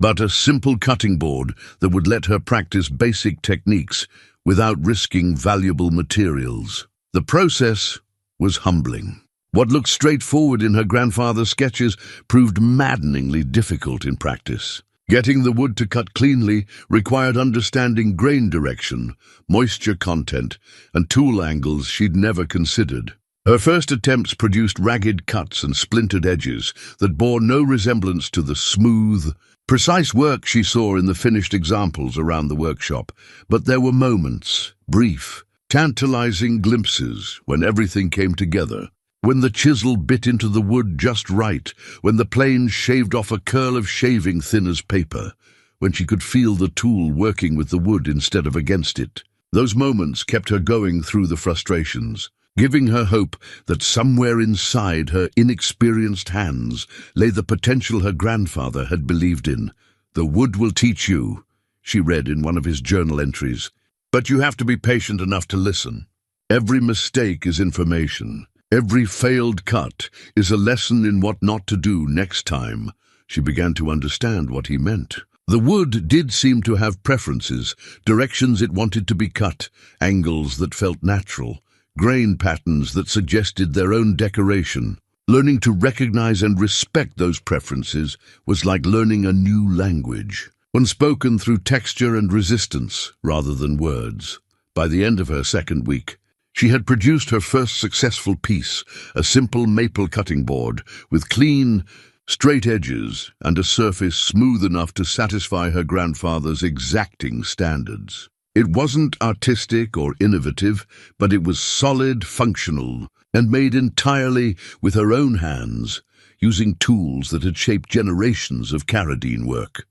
but a simple cutting board that would let her practice basic techniques without risking valuable materials. The process was humbling. What looked straightforward in her grandfather's sketches proved maddeningly difficult in practice. Getting the wood to cut cleanly required understanding grain direction, moisture content, and tool angles she'd never considered. Her first attempts produced ragged cuts and splintered edges that bore no resemblance to the smooth, precise work she saw in the finished examples around the workshop. But there were moments, brief, tantalizing glimpses, when everything came together. When the chisel bit into the wood just right, when the plane shaved off a curl of shaving thin as paper, when she could feel the tool working with the wood instead of against it. Those moments kept her going through the frustrations, giving her hope that somewhere inside her inexperienced hands lay the potential her grandfather had believed in. "The wood will teach you," she read in one of his journal entries. "But you have to be patient enough to listen. Every mistake is information. Every failed cut is a lesson in what not to do next time." She began to understand what he meant. The wood did seem to have preferences, directions it wanted to be cut, angles that felt natural, grain patterns that suggested their own decoration. Learning to recognize and respect those preferences was like learning a new language, one spoken through texture and resistance rather than words. By the end of her second week, she had produced her first successful piece, a simple maple cutting board with clean, straight edges and a surface smooth enough to satisfy her grandfather's exacting standards. It wasn't artistic or innovative, but it was solid, functional, and made entirely with her own hands, using tools that had shaped generations of Carradine work.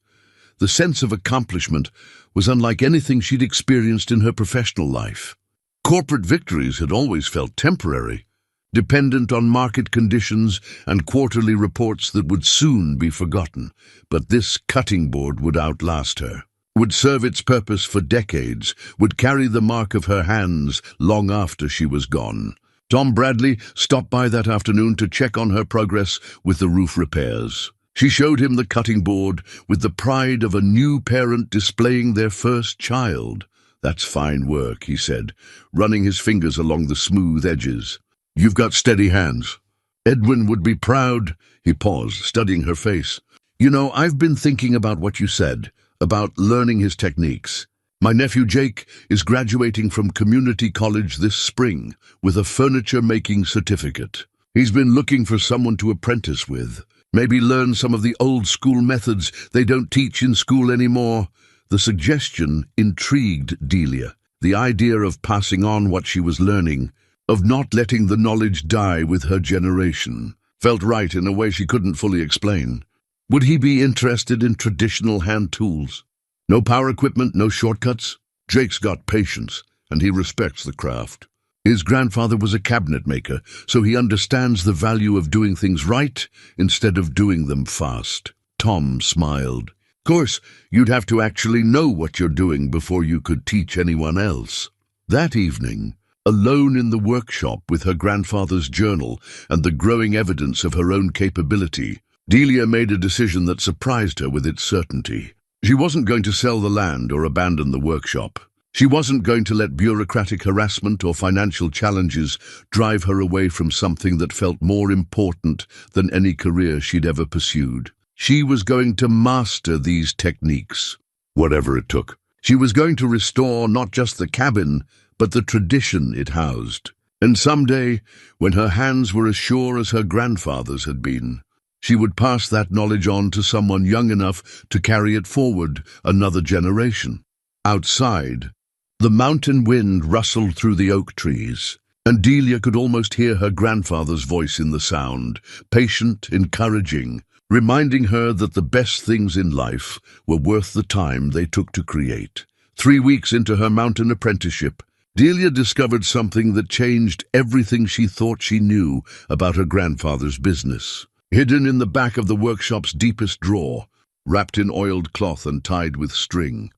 The sense of accomplishment was unlike anything she'd experienced in her professional life. Corporate victories had always felt temporary, dependent on market conditions and quarterly reports that would soon be forgotten. But this cutting board would outlast her, would serve its purpose for decades, would carry the mark of her hands long after she was gone. Tom Bradley stopped by that afternoon to check on her progress with the roof repairs. She showed him the cutting board with the pride of a new parent displaying their first child. "That's fine work," he said, running his fingers along the smooth edges. "You've got steady hands. Edwin would be proud." He paused, studying her face. "You know, I've been thinking about what you said, about learning his techniques. My nephew Jake is graduating from community college this spring with a furniture-making certificate. He's been looking for someone to apprentice with, maybe learn some of the old-school methods they don't teach in school anymore." The suggestion intrigued Delia. The idea of passing on what she was learning, of not letting the knowledge die with her generation, felt right in a way she couldn't fully explain. Would he be interested in traditional hand tools? No power equipment, no shortcuts? Jake's got patience, and he respects the craft. His grandfather was a cabinet maker, so he understands the value of doing things right instead of doing them fast. Tom smiled. "Of course, you'd have to actually know what you're doing before you could teach anyone else." That evening, alone in the workshop with her grandfather's journal and the growing evidence of her own capability, Delia made a decision that surprised her with its certainty. She wasn't going to sell the land or abandon the workshop. She wasn't going to let bureaucratic harassment or financial challenges drive her away from something that felt more important than any career she'd ever pursued. She was going to master these techniques, whatever it took. She was going to restore not just the cabin, but the tradition it housed. And someday, when her hands were as sure as her grandfather's had been, she would pass that knowledge on to someone young enough to carry it forward another generation. Outside, the mountain wind rustled through the oak trees, and Delia could almost hear her grandfather's voice in the sound, patient, encouraging, reminding her that the best things in life were worth the time they took to create. 3 weeks into her mountain apprenticeship, Delia discovered something that changed everything she thought she knew about her grandfather's business. Hidden in the back of the workshop's deepest drawer, wrapped in oiled cloth and tied with string,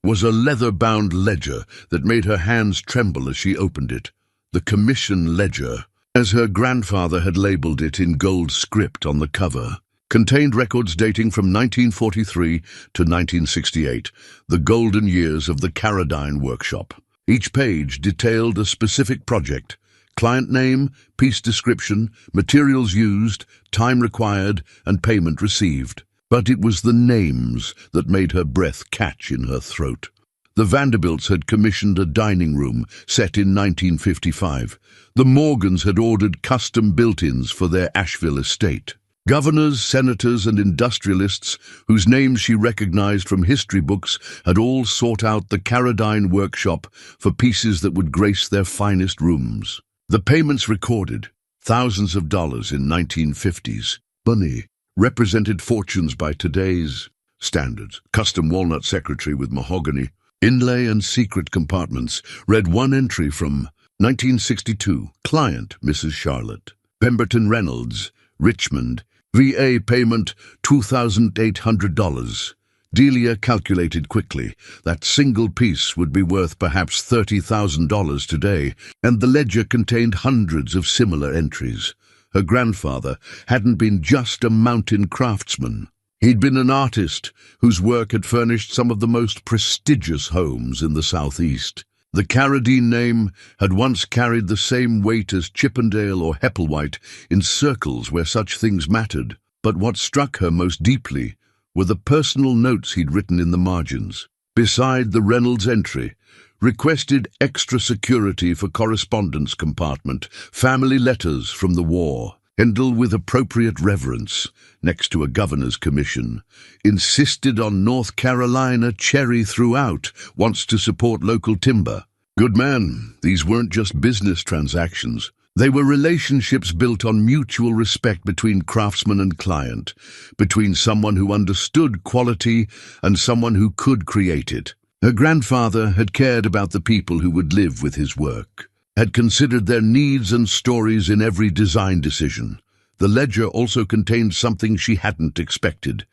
was a leather-bound ledger that made her hands tremble as she opened it. The commission ledger, as her grandfather had labeled it in gold script on the cover. Contained records dating from 1943 to 1968, the golden years of the Caradine workshop. Each page detailed a specific project: client name, piece description, materials used, time required, and payment received. But it was the names that made her breath catch in her throat. The Vanderbilts had commissioned a dining room set in 1955. The Morgans had ordered custom built-ins for their Asheville estate. Governors, senators, and industrialists, whose names she recognized from history books, had all sought out the Caradine workshop for pieces that would grace their finest rooms. The payments recorded, thousands of dollars in 1950s. Money represented fortunes by today's standards. Custom walnut secretary with mahogany, inlay and secret compartments, read one entry from 1962. Client, Mrs. Charlotte. Pemberton Reynolds, Richmond. VA payment, $2,800. Delia calculated quickly. That single piece would be worth perhaps $30,000 today, and the ledger contained hundreds of similar entries. Her grandfather hadn't been just a mountain craftsman. He'd been an artist whose work had furnished some of the most prestigious homes in the Southeast. The Caradine name had once carried the same weight as Chippendale or Hepplewhite in circles where such things mattered. But what struck her most deeply were the personal notes he'd written in the margins. Beside the Reynolds entry, requested extra security for correspondence compartment, family letters from the war. Handle with appropriate reverence, next to a governor's commission. Insisted on North Carolina cherry throughout, wants to support local timber. Good man, these weren't just business transactions. They were relationships built on mutual respect between craftsman and client, between someone who understood quality and someone who could create it. Her grandfather had cared about the people who would live with his work, had considered their needs and stories in every design decision. The ledger also contained something she hadn't expected: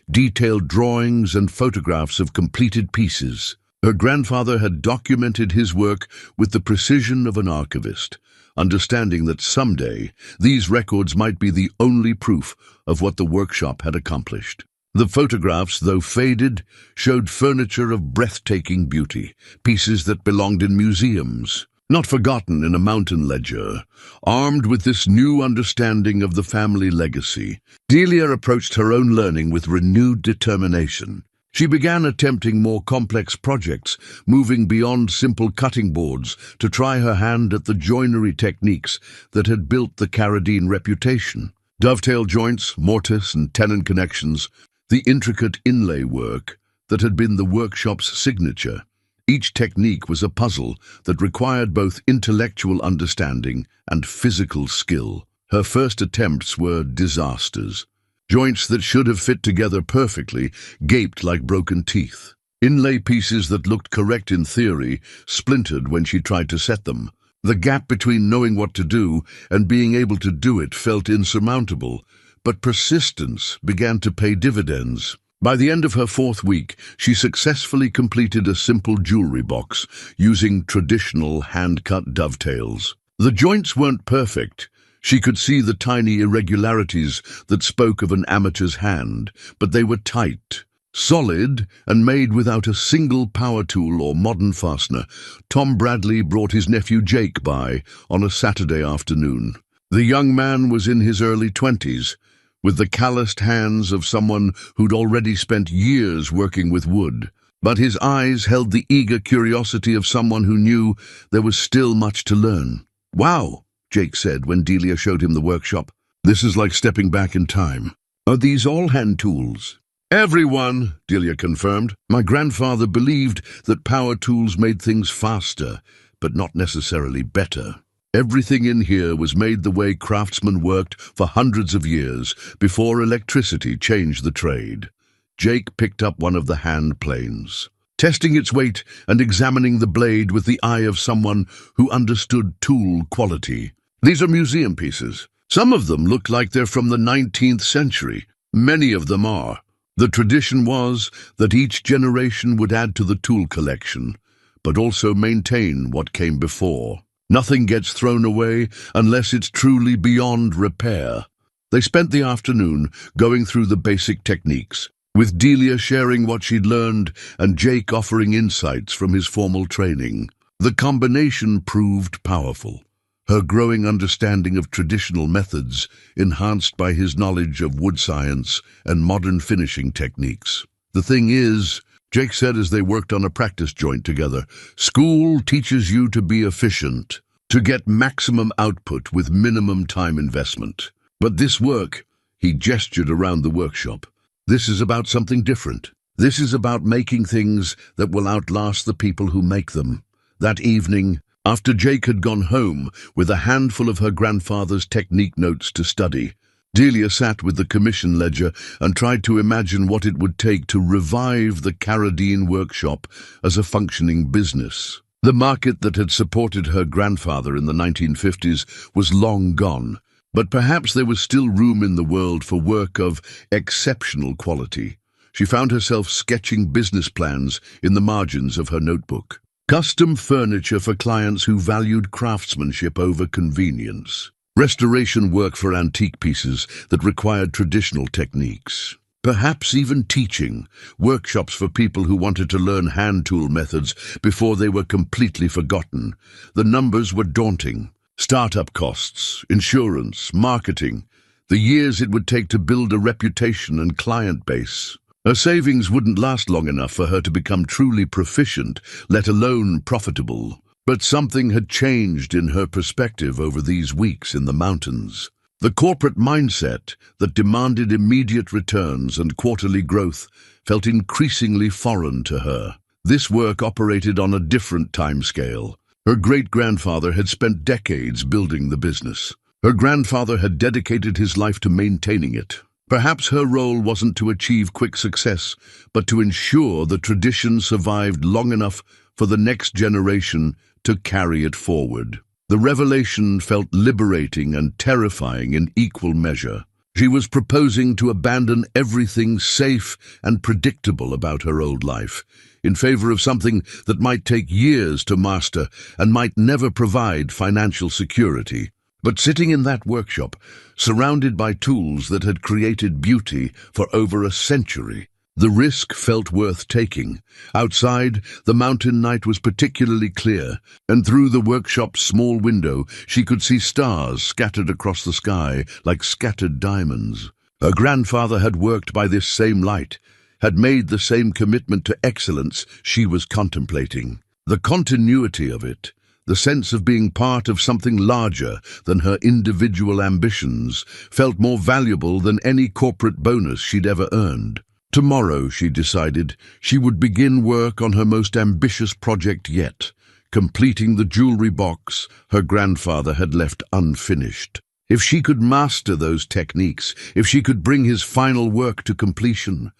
detailed drawings and photographs of completed pieces. Her grandfather had documented his work with the precision of an archivist, understanding that someday these records might be the only proof of what the workshop had accomplished. The photographs, though faded, showed furniture of breathtaking beauty, pieces that belonged in museums, not forgotten in a mountain ledger. Armed with this new understanding of the family legacy, Delia approached her own learning with renewed determination. She began attempting more complex projects, moving beyond simple cutting boards to try her hand at the joinery techniques that had built the Caradine reputation. Dovetail joints, mortise and tenon connections, the intricate inlay work that had been the workshop's signature. Each technique was a puzzle that required both intellectual understanding and physical skill. Her first attempts were disasters. Joints that should have fit together perfectly gaped like broken teeth. Inlay pieces that looked correct in theory splintered when she tried to set them. The gap between knowing what to do and being able to do it felt insurmountable, but persistence began to pay dividends. By the end of her fourth week, she successfully completed a simple jewelry box using traditional hand-cut dovetails. The joints weren't perfect. She could see the tiny irregularities that spoke of an amateur's hand, but they were tight, solid, and made without a single power tool or modern fastener. Tom Bradley brought his nephew Jake by on a Saturday afternoon. The young man was in his early 20s, with the calloused hands of someone who'd already spent years working with wood. But his eyes held the eager curiosity of someone who knew there was still much to learn. "Wow," Jake said when Delia showed him the workshop. "This is like stepping back in time. Are these all hand tools?" "Everyone," Delia confirmed. "My grandfather believed that power tools made things faster, but not necessarily better. Everything in here was made the way craftsmen worked for hundreds of years before electricity changed the trade." Jake picked up one of the hand planes, testing its weight and examining the blade with the eye of someone who understood tool quality. "These are museum pieces. Some of them look like they're from the 19th century. Many of them are. The tradition was that each generation would add to the tool collection, but also maintain what came before." Nothing gets thrown away unless it's truly beyond repair. They spent the afternoon going through the basic techniques, with Delia sharing what she'd learned and Jake offering insights from his formal training. The combination proved powerful, her growing understanding of traditional methods enhanced by his knowledge of wood science and modern finishing techniques. "The thing is," Jake said as they worked on a practice joint together, "school teaches you to be efficient, to get maximum output with minimum time investment. But this work," he gestured around the workshop, "this is about something different. This is about making things that will outlast the people who make them." That evening, after Jake had gone home with a handful of her grandfather's technique notes to study, Delia sat with the commission ledger and tried to imagine what it would take to revive the Carradine workshop as a functioning business. The market that had supported her grandfather in the 1950s was long gone, but perhaps there was still room in the world for work of exceptional quality. She found herself sketching business plans in the margins of her notebook. Custom furniture for clients who valued craftsmanship over convenience. Restoration work for antique pieces that required traditional techniques. Perhaps even teaching, workshops for people who wanted to learn hand tool methods before they were completely forgotten. The numbers were daunting. Startup costs, insurance, marketing, the years it would take to build a reputation and client base. Her savings wouldn't last long enough for her to become truly proficient, let alone profitable. But something had changed in her perspective over these weeks in the mountains. The corporate mindset that demanded immediate returns and quarterly growth felt increasingly foreign to her. This work operated on a different timescale. Her great-grandfather had spent decades building the business. Her grandfather had dedicated his life to maintaining it. Perhaps her role wasn't to achieve quick success, but to ensure the tradition survived long enough for the next generation to carry it forward. The revelation felt liberating and terrifying in equal measure. She was proposing to abandon everything safe and predictable about her old life, in favor of something that might take years to master and might never provide financial security. But sitting in that workshop, surrounded by tools that had created beauty for over a century, the risk felt worth taking. Outside, the mountain night was particularly clear, and through the workshop's small window she could see stars scattered across the sky like scattered diamonds. Her grandfather had worked by this same light, had made the same commitment to excellence she was contemplating. The continuity of it, the sense of being part of something larger than her individual ambitions, felt more valuable than any corporate bonus she'd ever earned. Tomorrow, she decided, she would begin work on her most ambitious project yet, completing the jewelry box her grandfather had left unfinished. If she could master those techniques, if she could bring his final work to completion,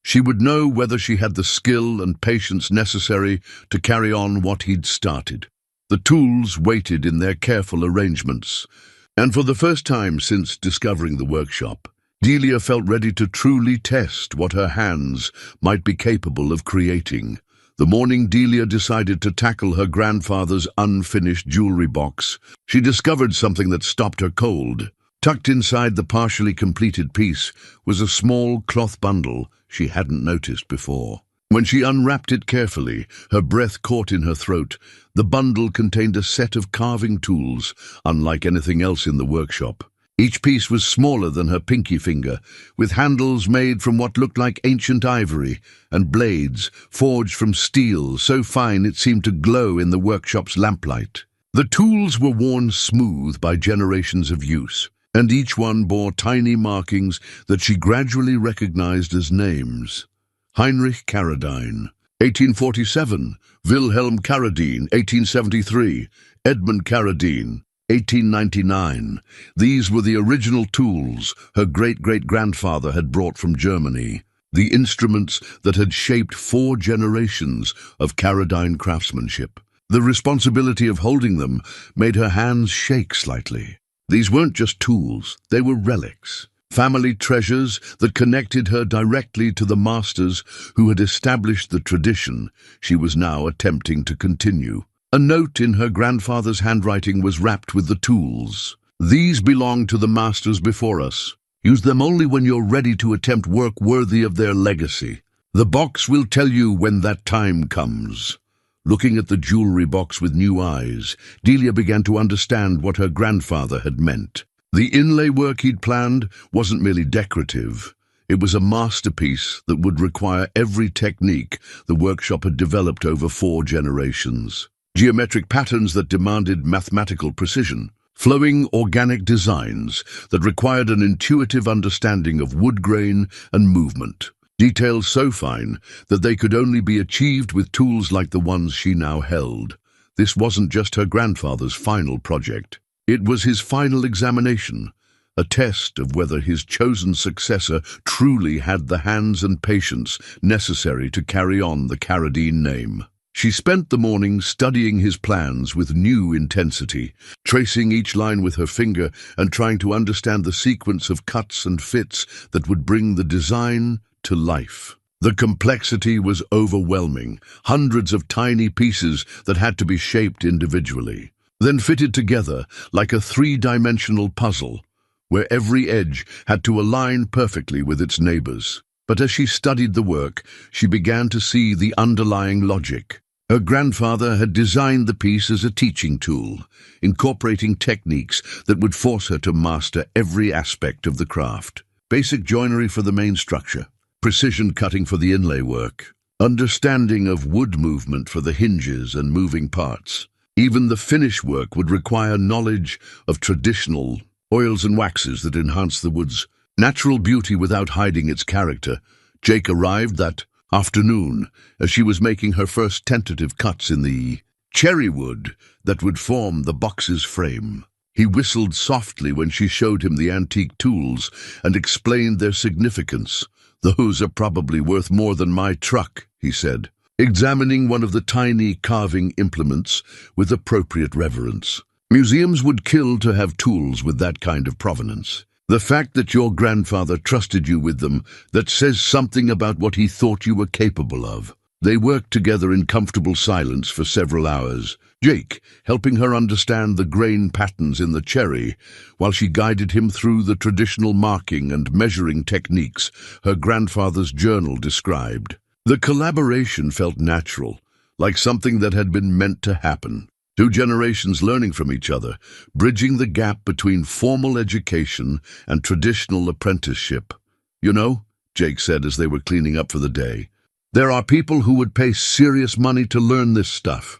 she would know whether she had the skill and patience necessary to carry on what he'd started. The tools waited in their careful arrangements, and for the first time since discovering the workshop, Delia felt ready to truly test what her hands might be capable of creating. The morning Delia decided to tackle her grandfather's unfinished jewelry box, she discovered something that stopped her cold. Tucked inside the partially completed piece was a small cloth bundle she hadn't noticed before. When she unwrapped it carefully, her breath caught in her throat. The bundle contained a set of carving tools, unlike anything else in the workshop. Each piece was smaller than her pinky finger, with handles made from what looked like ancient ivory, and blades forged from steel so fine it seemed to glow in the workshop's lamplight. The tools were worn smooth by generations of use, and each one bore tiny markings that she gradually recognized as names. Heinrich Carradine, 1847, Wilhelm Carradine, 1873, Edmund Carradine, 1899. These were the original tools her great-great-grandfather had brought from Germany, the instruments that had shaped 4 generations of Carradine craftsmanship. The responsibility of holding them made her hands shake slightly. These weren't just tools, they were relics. Family treasures that connected her directly to the masters who had established the tradition she was now attempting to continue. A note in her grandfather's handwriting was wrapped with the tools. "These belong to the masters before us. Use them only when you're ready to attempt work worthy of their legacy. The box will tell you when that time comes." Looking at the jewelry box with new eyes, Delia began to understand what her grandfather had meant. The inlay work he'd planned wasn't merely decorative. It was a masterpiece that would require every technique the workshop had developed over 4 generations. Geometric patterns that demanded mathematical precision. Flowing organic designs that required an intuitive understanding of wood grain and movement. Details so fine that they could only be achieved with tools like the ones she now held. This wasn't just her grandfather's final project. It was his final examination, a test of whether his chosen successor truly had the hands and patience necessary to carry on the Carradine name. She spent the morning studying his plans with new intensity, tracing each line with her finger and trying to understand the sequence of cuts and fits that would bring the design to life. The complexity was overwhelming, hundreds of tiny pieces that had to be shaped individually, then fitted together like a 3-dimensional puzzle, where every edge had to align perfectly with its neighbors. But as she studied the work, she began to see the underlying logic. Her grandfather had designed the piece as a teaching tool, incorporating techniques that would force her to master every aspect of the craft. Basic joinery for the main structure, precision cutting for the inlay work, understanding of wood movement for the hinges and moving parts. Even the finish work would require knowledge of traditional oils and waxes that enhance the wood's natural beauty without hiding its character. Jake arrived that afternoon as she was making her first tentative cuts in the cherry wood that would form the box's frame. He whistled softly when she showed him the antique tools and explained their significance. "Those are probably worth more than my truck," he said, examining one of the tiny carving implements with appropriate reverence. Museums would kill to have tools with that kind of provenance. The fact that your grandfather trusted you with them, that says something about what he thought you were capable of. They worked together in comfortable silence for several hours, Jake helping her understand the grain patterns in the cherry, while she guided him through the traditional marking and measuring techniques her grandfather's journal described. The collaboration felt natural, like something that had been meant to happen. 2 generations learning from each other, bridging the gap between formal education and traditional apprenticeship. "You know," Jake said as they were cleaning up for the day, "there are people who would pay serious money to learn this stuff.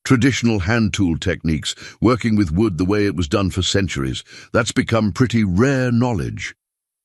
Traditional hand tool techniques, working with wood the way it was done for centuries, that's become pretty rare knowledge."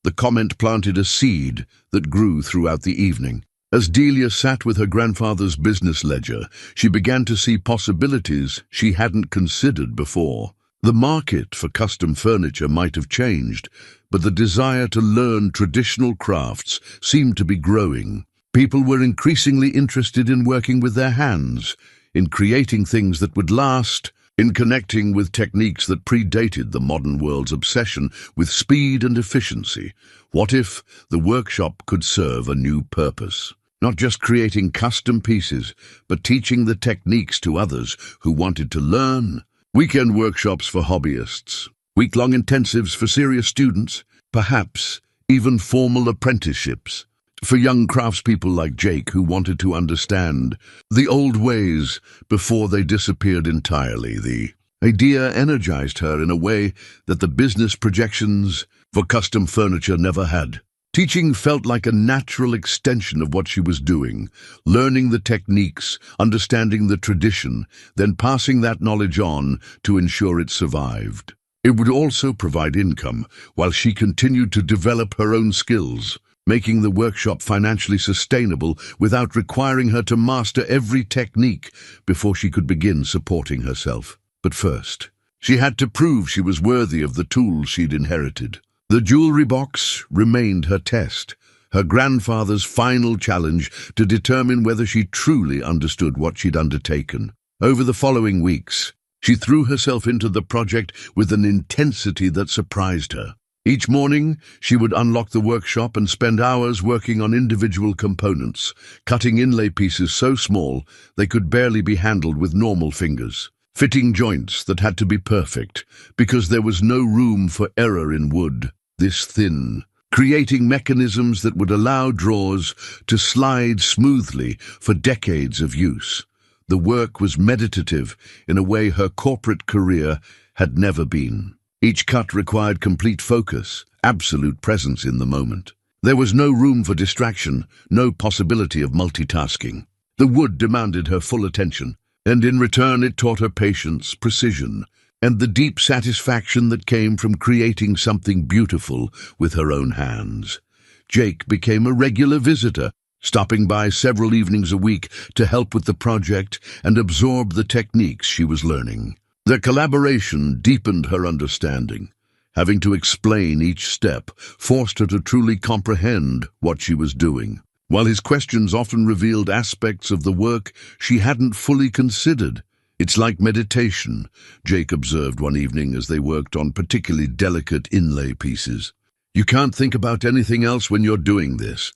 The comment planted a seed that grew throughout the evening. As Delia sat with her grandfather's business ledger, she began to see possibilities she hadn't considered before. The market for custom furniture might have changed, but the desire to learn traditional crafts seemed to be growing. People were increasingly interested in working with their hands, in creating things that would last, in connecting with techniques that predated the modern world's obsession with speed and efficiency. What if the workshop could serve a new purpose? Not just creating custom pieces, but teaching the techniques to others who wanted to learn. Weekend workshops for hobbyists, week-long intensives for serious students, perhaps even formal apprenticeships for young craftspeople like Jake who wanted to understand the old ways before they disappeared entirely. The idea energized her in a way that the business projections for custom furniture never had. Teaching felt like a natural extension of what she was doing, learning the techniques, understanding the tradition, then passing that knowledge on to ensure it survived. It would also provide income while she continued to develop her own skills, making the workshop financially sustainable without requiring her to master every technique before she could begin supporting herself. But first, she had to prove she was worthy of the tools she'd inherited. The jewelry box remained her test, her grandfather's final challenge to determine whether she truly understood what she'd undertaken. Over the following weeks, she threw herself into the project with an intensity that surprised her. Each morning, she would unlock the workshop and spend hours working on individual components, cutting inlay pieces so small they could barely be handled with normal fingers, fitting joints that had to be perfect because there was no room for error in wood this thin, creating mechanisms that would allow drawers to slide smoothly for decades of use. The work was meditative in a way her corporate career had never been. Each cut required complete focus, absolute presence in the moment. There was no room for distraction, no possibility of multitasking. The wood demanded her full attention, and in return it taught her patience, precision, and the deep satisfaction that came from creating something beautiful with her own hands. Jake became a regular visitor, stopping by several evenings a week to help with the project and absorb the techniques she was learning. Their collaboration deepened her understanding. Having to explain each step forced her to truly comprehend what she was doing, while his questions often revealed aspects of the work she hadn't fully considered. "It's like meditation," Jake observed one evening as they worked on particularly delicate inlay pieces. "You can't think about anything else when you're doing this.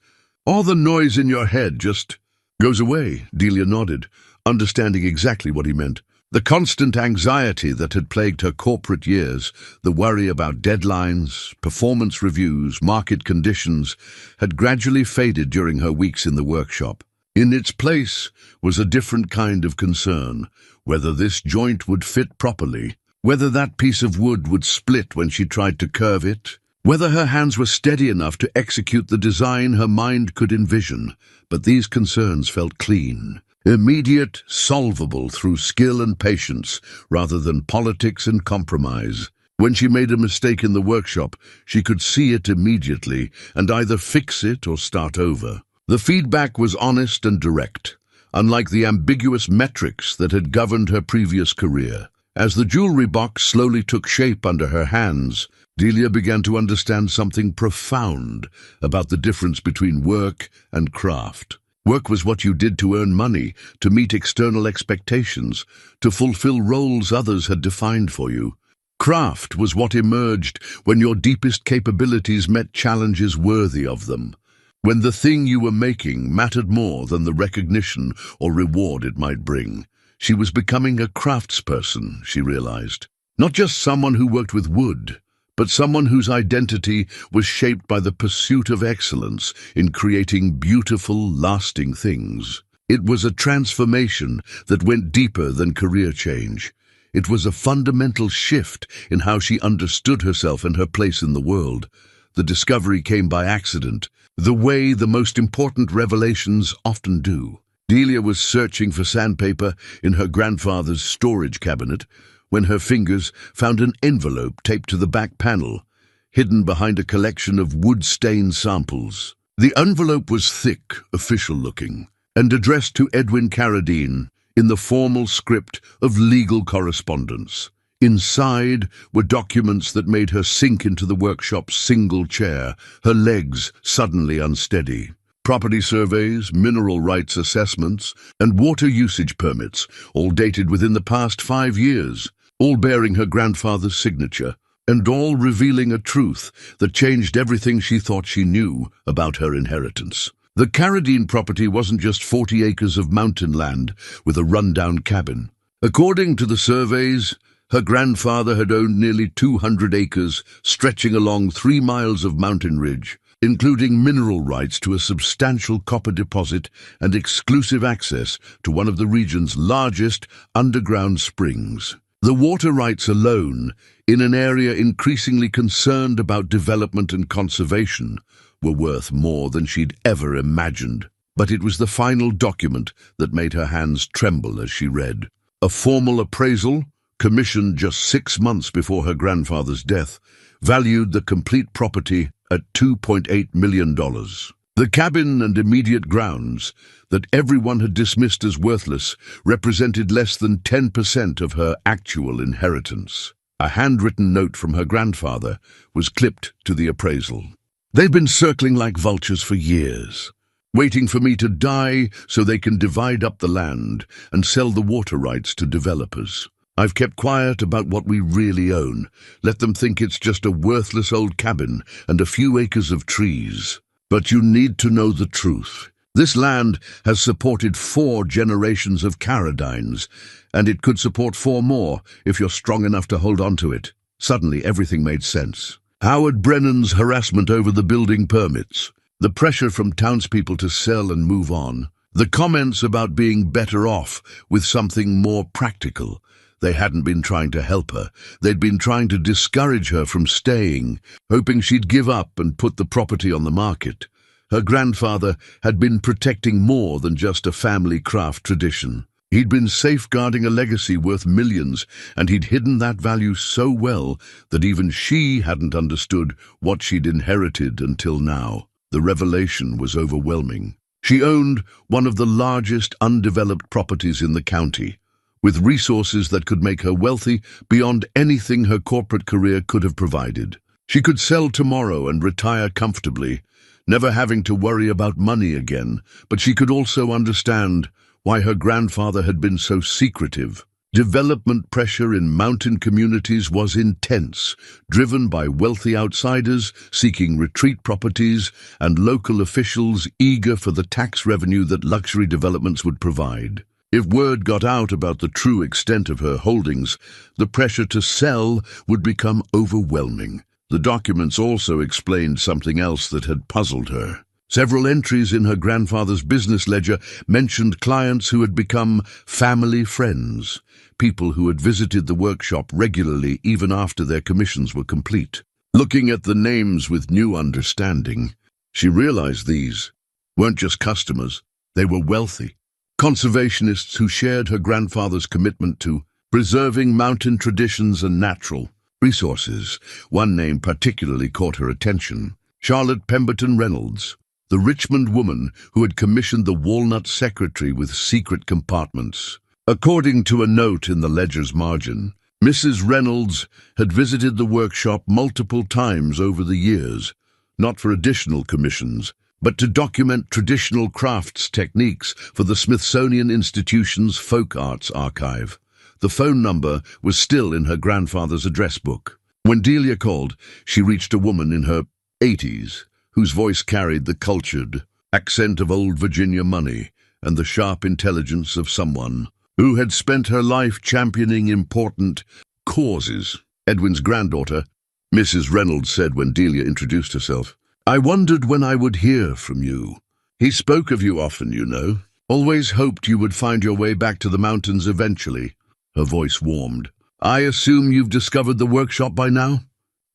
All the noise in your head just goes away." Delia nodded, understanding exactly what he meant. The constant anxiety that had plagued her corporate years, the worry about deadlines, performance reviews, market conditions, had gradually faded during her weeks in the workshop. In its place was a different kind of concern, whether this joint would fit properly, whether that piece of wood would split when she tried to curve it, whether her hands were steady enough to execute the design her mind could envision. But these concerns felt clean, immediate, solvable through skill and patience rather than politics and compromise. When she made a mistake in the workshop, she could see it immediately and either fix it or start over. The feedback was honest and direct, unlike the ambiguous metrics that had governed her previous career. As the jewelry box slowly took shape under her hands, Delia began to understand something profound about the difference between work and craft. Work was what you did to earn money, to meet external expectations, to fulfill roles others had defined for you. Craft was what emerged when your deepest capabilities met challenges worthy of them, when the thing you were making mattered more than the recognition or reward it might bring. She was becoming a craftsperson, she realized. Not just someone who worked with wood, but someone whose identity was shaped by the pursuit of excellence in creating beautiful, lasting things. It was a transformation that went deeper than career change. It was a fundamental shift in how she understood herself and her place in the world. The discovery came by accident, the way the most important revelations often do. Delia was searching for sandpaper in her grandfather's storage cabinet when her fingers found an envelope taped to the back panel, hidden behind a collection of wood-stained samples. The envelope was thick, official-looking, and addressed to Edwin Carradine in the formal script of legal correspondence. Inside were documents that made her sink into the workshop's single chair, her legs suddenly unsteady. Property surveys, mineral rights assessments, and water usage permits, all dated within the past 5 years, all bearing her grandfather's signature, and all revealing a truth that changed everything she thought she knew about her inheritance. The Carradine property wasn't just 40 acres of mountain land with a rundown cabin. According to the surveys, her grandfather had owned nearly 200 acres stretching along 3 miles of mountain ridge, including mineral rights to a substantial copper deposit and exclusive access to one of the region's largest underground springs. The water rights alone, in an area increasingly concerned about development and conservation, were worth more than she'd ever imagined. But it was the final document that made her hands tremble as she read. A formal appraisal, commissioned just 6 months before her grandfather's death, valued the complete property at $2.8 million. The cabin and immediate grounds, that everyone had dismissed as worthless, represented less than 10% of her actual inheritance. A handwritten note from her grandfather was clipped to the appraisal. "They've been circling like vultures for years, waiting for me to die so they can divide up the land and sell the water rights to developers. I've kept quiet about what we really own. Let them think it's just a worthless old cabin and a few acres of trees. But you need to know the truth. This land has supported 4 generations of Caradines, and it could support 4 more if you're strong enough to hold on to it. Suddenly, everything made sense. Howard Brennan's harassment over the building permits, the pressure from townspeople to sell and move on, the comments about being better off with something more practical. They hadn't been trying to help her. They'd been trying to discourage her from staying, hoping she'd give up and put the property on the market. Her grandfather had been protecting more than just a family craft tradition. He'd been safeguarding a legacy worth millions, and he'd hidden that value so well that even she hadn't understood what she'd inherited until now. The revelation was overwhelming. She owned one of the largest undeveloped properties in the county, with resources that could make her wealthy beyond anything her corporate career could have provided. She could sell tomorrow and retire comfortably, never having to worry about money again, but she could also understand why her grandfather had been so secretive. Development pressure in mountain communities was intense, driven by wealthy outsiders seeking retreat properties and local officials eager for the tax revenue that luxury developments would provide. If word got out about the true extent of her holdings, the pressure to sell would become overwhelming. The documents also explained something else that had puzzled her. Several entries in her grandfather's business ledger mentioned clients who had become family friends, people who had visited the workshop regularly even after their commissions were complete. Looking at the names with new understanding, she realized these weren't just customers, they were wealthy. Conservationists who shared her grandfather's commitment to preserving mountain traditions and natural resources. One name particularly caught her attention: Charlotte Pemberton Reynolds, the Richmond woman who had commissioned the Walnut Secretary with secret compartments. According to a note in the ledger's margin, Mrs. Reynolds had visited the workshop multiple times over the years, not for additional commissions, but to document traditional crafts techniques for the Smithsonian Institution's Folk Arts Archive. The phone number was still in her grandfather's address book. When Delia called, she reached a woman in her 80s, whose voice carried the cultured accent of old Virginia money and the sharp intelligence of someone who had spent her life championing important causes. Edwin's granddaughter, Mrs. Reynolds said when Delia introduced herself. "I wondered when I would hear from you. He spoke of you often, you know. Always hoped you would find your way back to the mountains eventually." Her voice warmed. "I assume you've discovered the workshop by now?"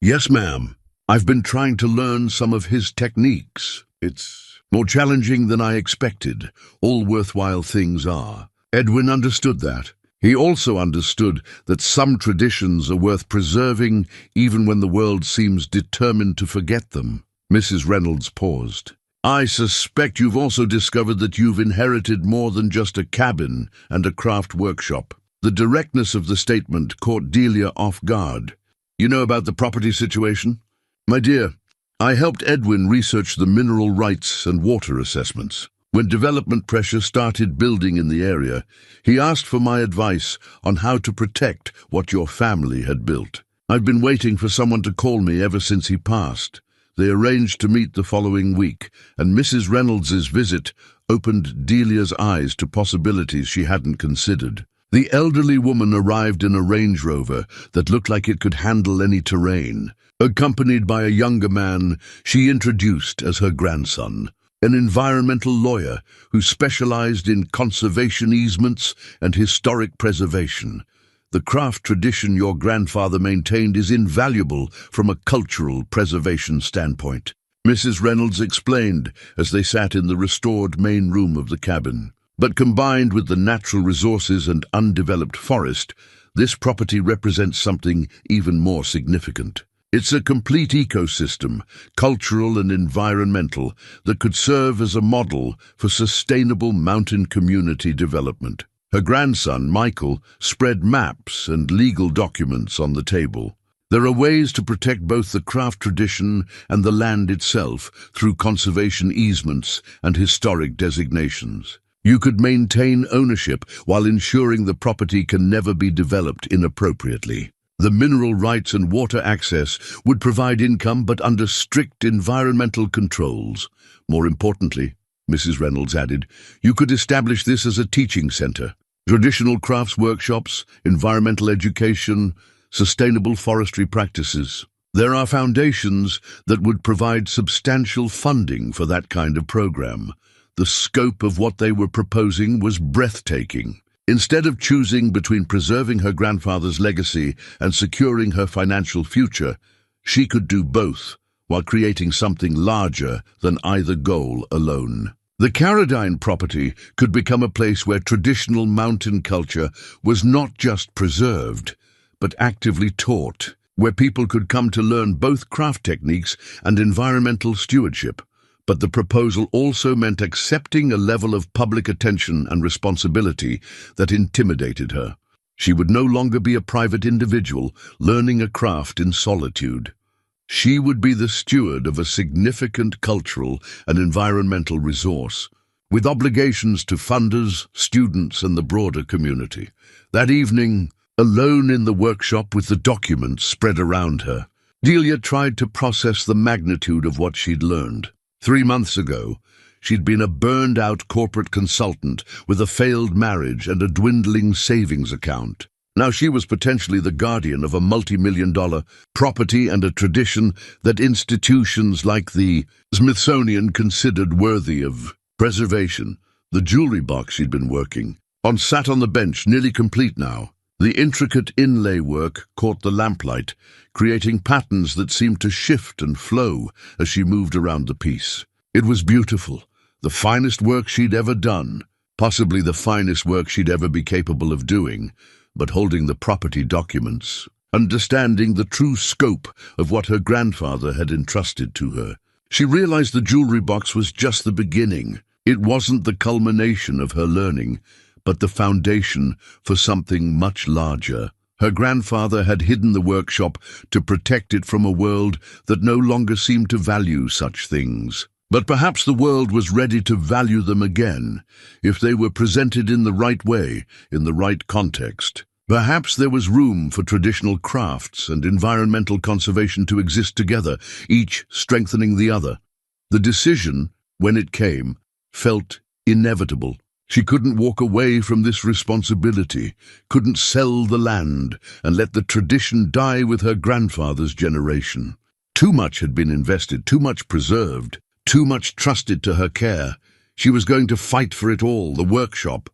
"Yes, ma'am. I've been trying to learn some of his techniques. It's more challenging than I expected. All worthwhile things are." Edwin understood that. He also understood that some traditions are worth preserving even when the world seems determined to forget them. Mrs. Reynolds paused. "I suspect you've also discovered that you've inherited more than just a cabin and a craft workshop." The directness of the statement caught Delia off guard. "You know about the property situation?" "My dear, I helped Edwin research the mineral rights and water assessments. When development pressure started building in the area, he asked for my advice on how to protect what your family had built. I've been waiting for someone to call me ever since he passed. They arranged to meet the following week, and Mrs. Reynolds's visit opened Delia's eyes to possibilities she hadn't considered. The elderly woman arrived in a Range Rover that looked like it could handle any terrain. Accompanied by a younger man she introduced as her grandson, an environmental lawyer who specialized in conservation easements and historic preservation. "The craft tradition your grandfather maintained is invaluable from a cultural preservation standpoint," Mrs. Reynolds explained as they sat in the restored main room of the cabin. "But combined with the natural resources and undeveloped forest, this property represents something even more significant. It's a complete ecosystem, cultural and environmental, that could serve as a model for sustainable mountain community development." Her grandson, Michael, spread maps and legal documents on the table. "There are ways to protect both the craft tradition and the land itself through conservation easements and historic designations. You could maintain ownership while ensuring the property can never be developed inappropriately. The mineral rights and water access would provide income but under strict environmental controls. More importantly, Mrs. Reynolds added, you could establish this as a teaching center. Traditional crafts workshops, environmental education, sustainable forestry practices. There are foundations that would provide substantial funding for that kind of program. The scope of what they were proposing was breathtaking. Instead of choosing between preserving her grandfather's legacy and securing her financial future, she could do both while creating something larger than either goal alone. The Caradine property could become a place where traditional mountain culture was not just preserved, but actively taught, where people could come to learn both craft techniques and environmental stewardship. But the proposal also meant accepting a level of public attention and responsibility that intimidated her. She would no longer be a private individual learning a craft in solitude. She would be the steward of a significant cultural and environmental resource, with obligations to funders, students, and the broader community. That evening, alone in the workshop with the documents spread around her, Delia tried to process the magnitude of what she'd learned. 3 months ago, she'd been a burned-out corporate consultant with a failed marriage and a dwindling savings account. Now she was potentially the guardian of a multi-million-dollar property and a tradition that institutions like the Smithsonian considered worthy of preservation. The jewelry box she'd been working on sat on the bench, nearly complete now. The intricate inlay work caught the lamplight, creating patterns that seemed to shift and flow as she moved around the piece. It was beautiful, the finest work she'd ever done, possibly the finest work she'd ever be capable of doing, but holding the property documents, understanding the true scope of what her grandfather had entrusted to her. She realized the jewelry box was just the beginning. It wasn't the culmination of her learning, but the foundation for something much larger. Her grandfather had hidden the workshop to protect it from a world that no longer seemed to value such things. But perhaps the world was ready to value them again, if they were presented in the right way, in the right context. Perhaps there was room for traditional crafts and environmental conservation to exist together, each strengthening the other. The decision, when it came, felt inevitable. She couldn't walk away from this responsibility, couldn't sell the land and let the tradition die with her grandfather's generation. Too much had been invested, too much preserved, too much trusted to her care. She was going to fight for it all, the workshop,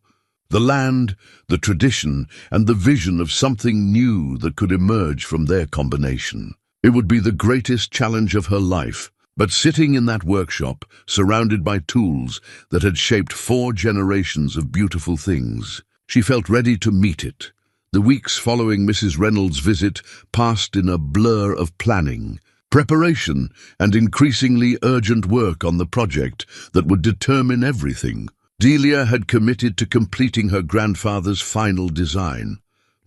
the land, the tradition, and the vision of something new that could emerge from their combination. It would be the greatest challenge of her life. But sitting in that workshop, surrounded by tools that had shaped 4 generations of beautiful things, she felt ready to meet it. The weeks following Mrs. Reynolds' visit passed in a blur of planning, preparation, and increasingly urgent work on the project that would determine everything. Delia had committed to completing her grandfather's final design,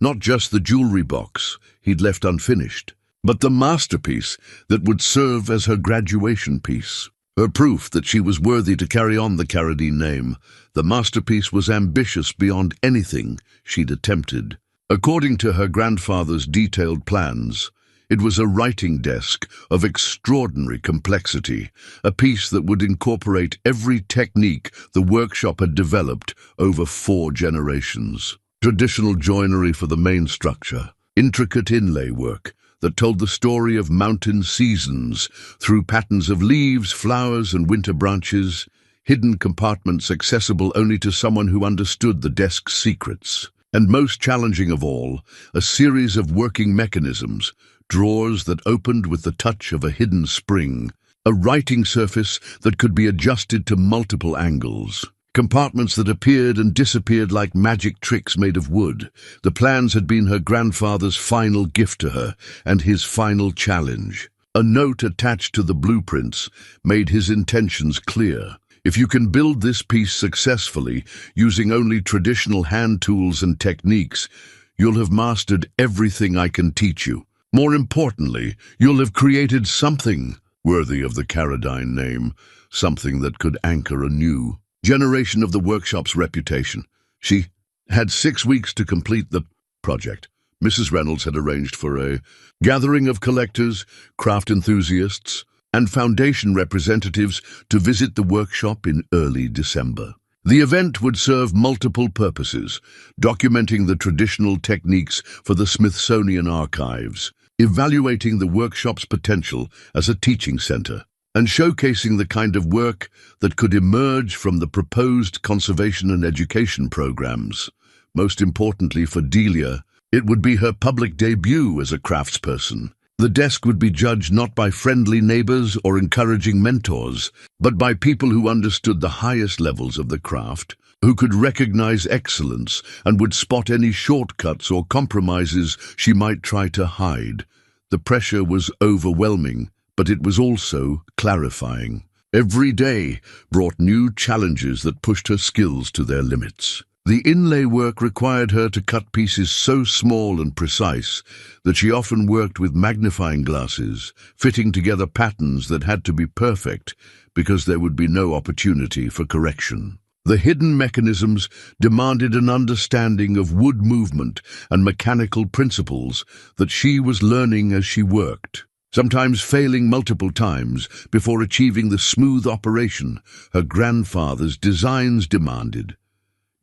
not just the jewelry box he'd left unfinished, but the masterpiece that would serve as her graduation piece, her proof that she was worthy to carry on the Caradine name. The masterpiece was ambitious beyond anything she'd attempted. According to her grandfather's detailed plans, it was a writing desk of extraordinary complexity, a piece that would incorporate every technique the workshop had developed over 4 generations. Traditional joinery for the main structure, intricate inlay work that told the story of mountain seasons through patterns of leaves, flowers, and winter branches, hidden compartments accessible only to someone who understood the desk's secrets. And most challenging of all, a series of working mechanisms, drawers that opened with the touch of a hidden spring, a writing surface that could be adjusted to multiple angles, compartments that appeared and disappeared like magic tricks made of wood. The plans had been her grandfather's final gift to her and his final challenge. A note attached to the blueprints made his intentions clear. If you can build this piece successfully, using only traditional hand tools and techniques, you'll have mastered everything I can teach you. More importantly, you'll have created something worthy of the Caradine name, something that could anchor a new, generation of the workshop's reputation. She had 6 weeks to complete the project. Mrs. Reynolds had arranged for a gathering of collectors, craft enthusiasts, and foundation representatives to visit the workshop in early December. The event would serve multiple purposes, documenting the traditional techniques for the Smithsonian archives, evaluating the workshop's potential as a teaching center, and showcasing the kind of work that could emerge from the proposed conservation and education programs. Most importantly for Delia, it would be her public debut as a craftsperson. The desk would be judged not by friendly neighbors or encouraging mentors, but by people who understood the highest levels of the craft, who could recognize excellence and would spot any shortcuts or compromises she might try to hide. The pressure was overwhelming, but it was also clarifying. Every day brought new challenges that pushed her skills to their limits. The inlay work required her to cut pieces so small and precise that she often worked with magnifying glasses, fitting together patterns that had to be perfect because there would be no opportunity for correction. The hidden mechanisms demanded an understanding of wood movement and mechanical principles that she was learning as she worked, sometimes failing multiple times before achieving the smooth operation her grandfather's designs demanded.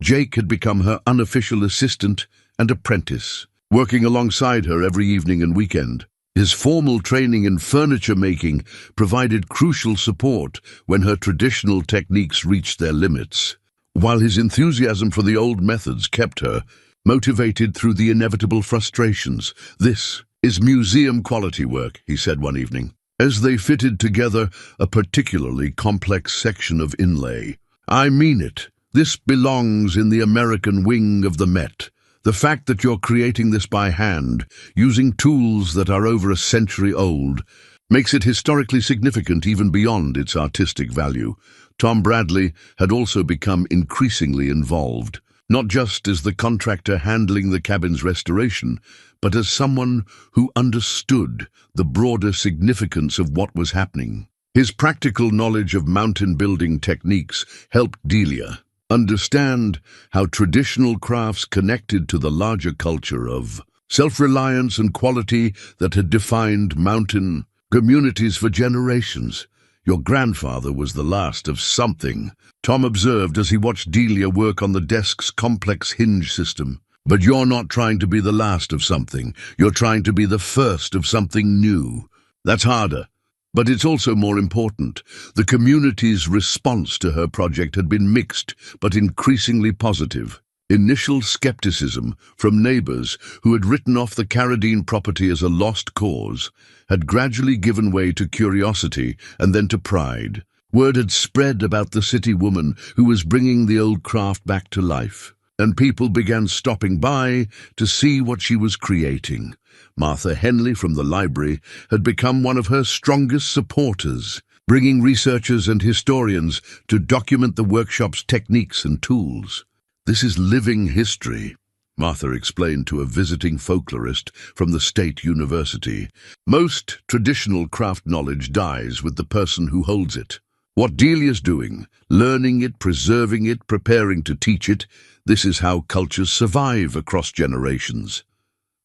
Jake had become her unofficial assistant and apprentice, working alongside her every evening and weekend. His formal training in furniture making provided crucial support when her traditional techniques reached their limits, while his enthusiasm for the old methods kept her motivated through the inevitable frustrations. "This is museum-quality work," he said one evening, as they fitted together a particularly complex section of inlay. "I mean it. This belongs in the American wing of the Met. The fact that you're creating this by hand, using tools that are over a century old, makes it historically significant even beyond its artistic value." Tom Bradley had also become increasingly involved, not just as the contractor handling the cabin's restoration, but as someone who understood the broader significance of what was happening. His practical knowledge of mountain building techniques helped Delia understand how traditional crafts connected to the larger culture of self-reliance and quality that had defined mountain communities for generations. "Your grandfather was the last of something," Tom observed as he watched Delia work on the desk's complex hinge system. "But you're not trying to be the last of something. You're trying to be the first of something new. That's harder. But it's also more important." The community's response to her project had been mixed, but increasingly positive. Initial skepticism from neighbors who had written off the Carradine property as a lost cause had gradually given way to curiosity and then to pride. Word had spread about the city woman who was bringing the old craft back to life, and people began stopping by to see what she was creating. Martha Henley from the library had become one of her strongest supporters, bringing researchers and historians to document the workshop's techniques and tools. "This is living history," Martha explained to a visiting folklorist from the State University. "Most traditional craft knowledge dies with the person who holds it. What Delia's doing, learning it, preserving it, preparing to teach it, this is how cultures survive across generations."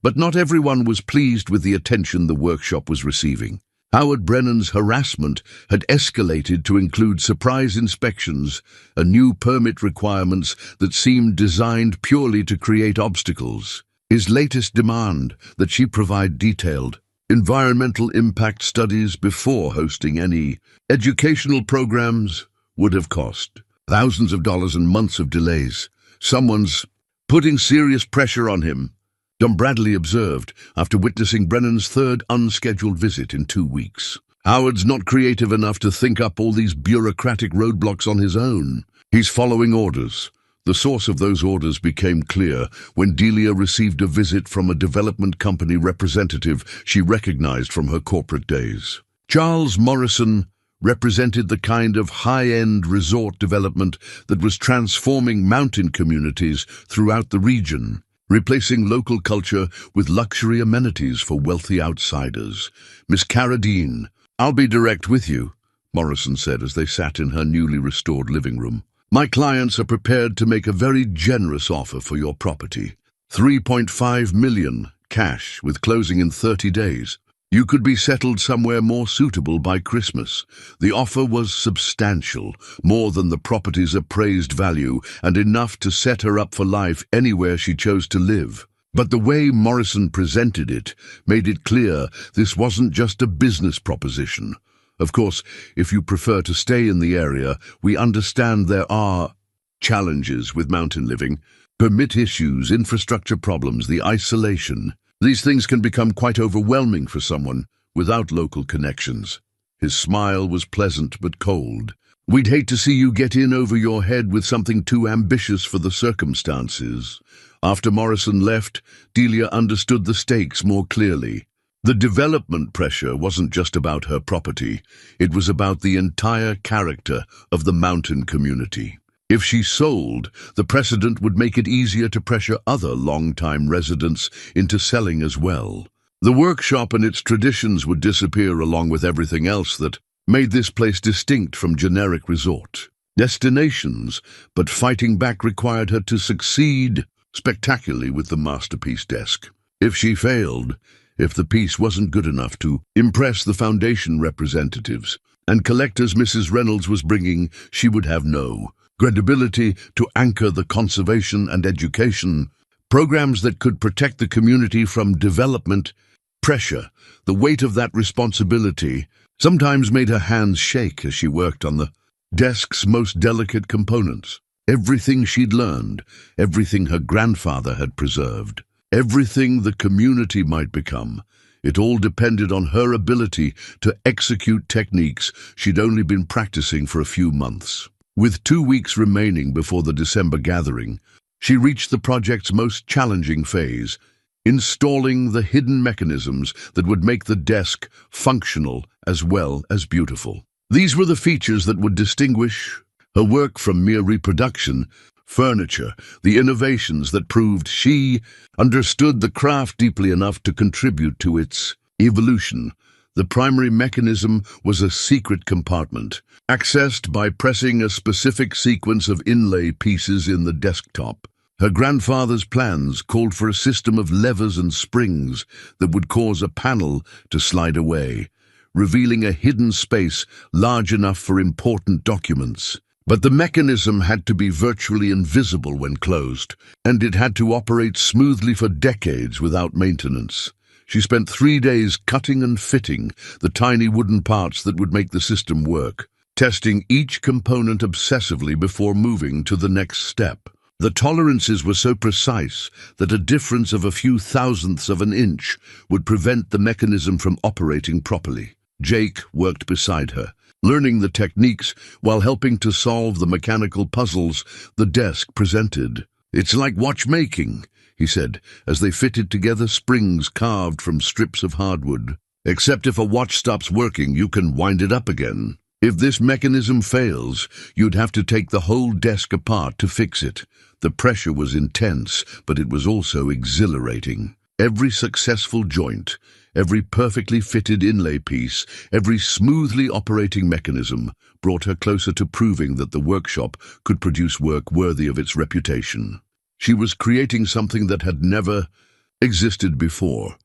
But not everyone was pleased with the attention the workshop was receiving. Howard Brennan's harassment had escalated to include surprise inspections and new permit requirements that seemed designed purely to create obstacles. His latest demand that she provide detailed environmental impact studies before hosting any educational programs would have cost thousands of dollars and months of delays. "Someone's putting serious pressure on him," Tom Bradley observed after witnessing Brennan's third unscheduled visit in 2 weeks. "Howard's not creative enough to think up all these bureaucratic roadblocks on his own. He's following orders." The source of those orders became clear when Delia received a visit from a development company representative she recognized from her corporate days. Charles Morrison represented the kind of high-end resort development that was transforming mountain communities throughout the region, replacing local culture with luxury amenities for wealthy outsiders. "Miss Carradine, I'll be direct with you," Morrison said as they sat in her newly restored living room. My clients are prepared to make a very generous offer for your property. 3.5 million cash with closing in 30 days. You could be settled somewhere more suitable by Christmas. The offer was substantial, more than the property's appraised value, and enough to set her up for life anywhere she chose to live. But the way Morrison presented it made it clear this wasn't just a business proposition. Of course, if you prefer to stay in the area, we understand there are challenges with mountain living. Permit issues, infrastructure problems, the isolation. These things can become quite overwhelming for someone without local connections. His smile was pleasant but cold. We'd hate to see you get in over your head with something too ambitious for the circumstances. After Morrison left, Delia understood the stakes more clearly. The development pressure wasn't just about her property. It was about the entire character of the mountain community. If she sold, the precedent would make it easier to pressure other long-time residents into selling as well. The workshop and its traditions would disappear along with everything else that made this place distinct from generic resort destinations, but fighting back required her to succeed spectacularly with the masterpiece desk. If she failed, if the piece wasn't good enough to impress the foundation representatives and collectors Mrs. Reynolds was bringing, she would have no credibility to anchor the conservation and education programs that could protect the community from development pressure. The weight of that responsibility sometimes made her hands shake as she worked on the desk's most delicate components. Everything she'd learned, everything her grandfather had preserved, everything the community might become, it all depended on her ability to execute techniques she'd only been practicing for a few months. With 2 weeks remaining before the December gathering, she reached the project's most challenging phase, installing the hidden mechanisms that would make the desk functional as well as beautiful. These were the features that would distinguish her work from mere reproduction, furniture, the innovations that proved she understood the craft deeply enough to contribute to its evolution. The primary mechanism was a secret compartment, accessed by pressing a specific sequence of inlay pieces in the desktop. Her grandfather's plans called for a system of levers and springs that would cause a panel to slide away, revealing a hidden space large enough for important documents. But the mechanism had to be virtually invisible when closed, and it had to operate smoothly for decades without maintenance. She spent 3 days cutting and fitting the tiny wooden parts that would make the system work, testing each component obsessively before moving to the next step. The tolerances were so precise that a difference of a few thousandths of an inch would prevent the mechanism from operating properly. Jake worked beside her, learning the techniques while helping to solve the mechanical puzzles the desk presented. "It's like watchmaking," he said, as they fitted together springs carved from strips of hardwood. "Except if a watch stops working, you can wind it up again. If this mechanism fails, you'd have to take the whole desk apart to fix it." The pressure was intense, but it was also exhilarating. Every successful joint, every perfectly fitted inlay piece, every smoothly operating mechanism brought her closer to proving that the workshop could produce work worthy of its reputation. She was creating something that had never existed before,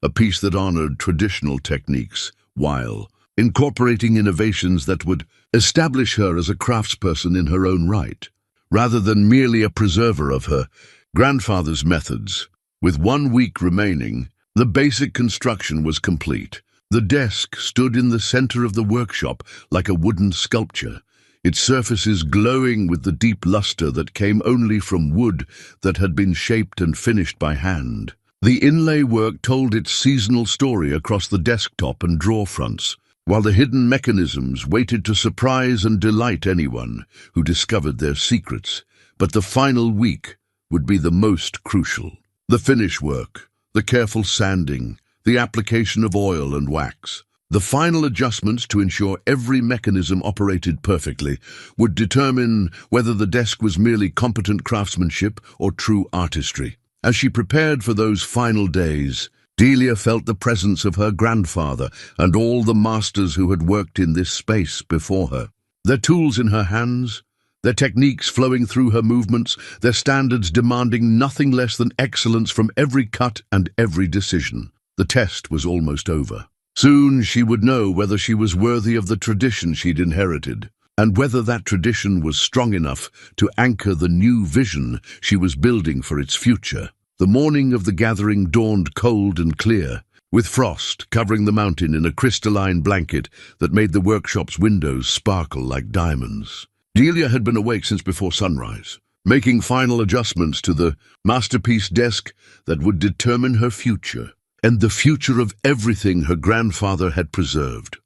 a piece that honored traditional techniques while incorporating innovations that would establish her as a craftsperson in her own right, rather than merely a preserver of her grandfather's methods. With 1 week remaining, the basic construction was complete. The desk stood in the center of the workshop like a wooden sculpture, its surfaces glowing with the deep luster that came only from wood that had been shaped and finished by hand. The inlay work told its seasonal story across the desktop and drawer fronts, while the hidden mechanisms waited to surprise and delight anyone who discovered their secrets. But the final week would be the most crucial. The finish work, the careful sanding, the application of oil and wax, the final adjustments to ensure every mechanism operated perfectly would determine whether the desk was merely competent craftsmanship or true artistry. As she prepared for those final days, Delia felt the presence of her grandfather and all the masters who had worked in this space before her. Their tools in her hands, their techniques flowing through her movements, their standards demanding nothing less than excellence from every cut and every decision. The test was almost over. Soon she would know whether she was worthy of the tradition she'd inherited, and whether that tradition was strong enough to anchor the new vision she was building for its future. The morning of the gathering dawned cold and clear, with frost covering the mountain in a crystalline blanket that made the workshop's windows sparkle like diamonds. Delia had been awake since before sunrise, making final adjustments to the masterpiece desk that would determine her future, and the future of everything her grandfather had preserved.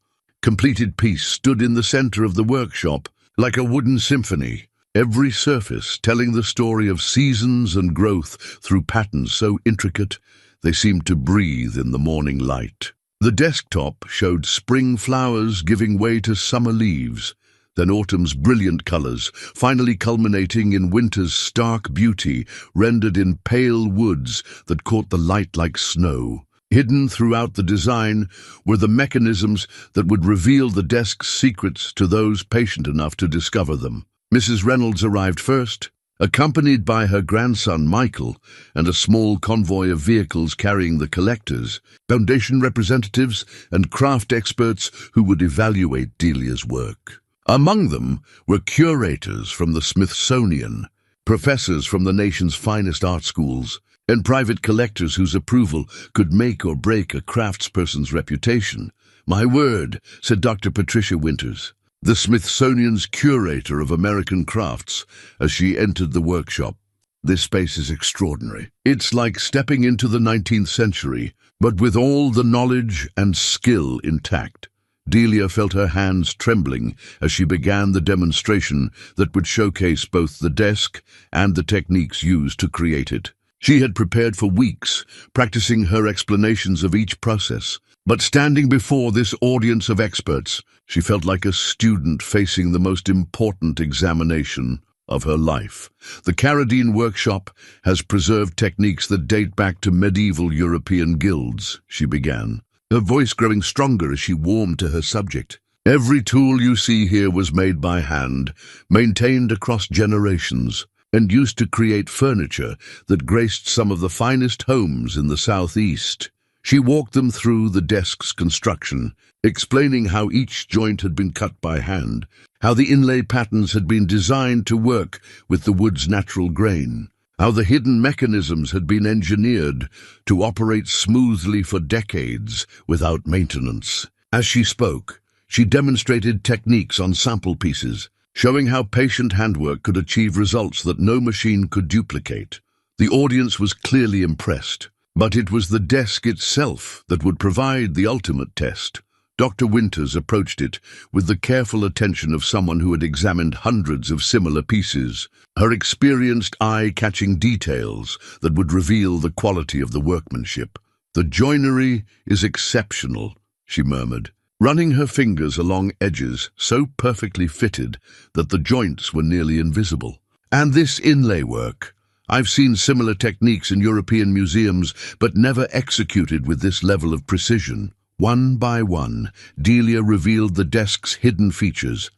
Completed piece stood in the center of the workshop, like a wooden symphony, every surface telling the story of seasons and growth through patterns so intricate they seemed to breathe in the morning light. The desktop showed spring flowers giving way to summer leaves, then autumn's brilliant colors, finally culminating in winter's stark beauty, rendered in pale woods that caught the light like snow. Hidden throughout the design were the mechanisms that would reveal the desk's secrets to those patient enough to discover them. Mrs. Reynolds arrived first, accompanied by her grandson Michael and a small convoy of vehicles carrying the collectors, foundation representatives, and craft experts who would evaluate Delia's work. Among them were curators from the Smithsonian, professors from the nation's finest art schools, and private collectors whose approval could make or break a craftsperson's reputation. "My word," said Dr. Patricia Winters, the Smithsonian's curator of American crafts, as she entered the workshop. "This space is extraordinary. It's like stepping into the 19th century, but with all the knowledge and skill intact." Delia felt her hands trembling as she began the demonstration that would showcase both the desk and the techniques used to create it. She had prepared for weeks, practicing her explanations of each process, but standing before this audience of experts, she felt like a student facing the most important examination of her life. "The Carradine workshop has preserved techniques that date back to medieval European guilds," she began, her voice growing stronger as she warmed to her subject. "Every tool you see here was made by hand, maintained across generations, and used to create furniture that graced some of the finest homes in the Southeast." She walked them through the desk's construction, explaining how each joint had been cut by hand, how the inlay patterns had been designed to work with the wood's natural grain, how the hidden mechanisms had been engineered to operate smoothly for decades without maintenance. As she spoke, she demonstrated techniques on sample pieces, showing how patient handwork could achieve results that no machine could duplicate. The audience was clearly impressed, but it was the desk itself that would provide the ultimate test. Dr. Winters approached it with the careful attention of someone who had examined hundreds of similar pieces, her experienced eye catching details that would reveal the quality of the workmanship. "The joinery is exceptional," she murmured, running her fingers along edges so perfectly fitted that the joints were nearly invisible. "And this inlay work. I've seen similar techniques in European museums, but never executed with this level of precision." One by one, Delia revealed the desk's hidden features,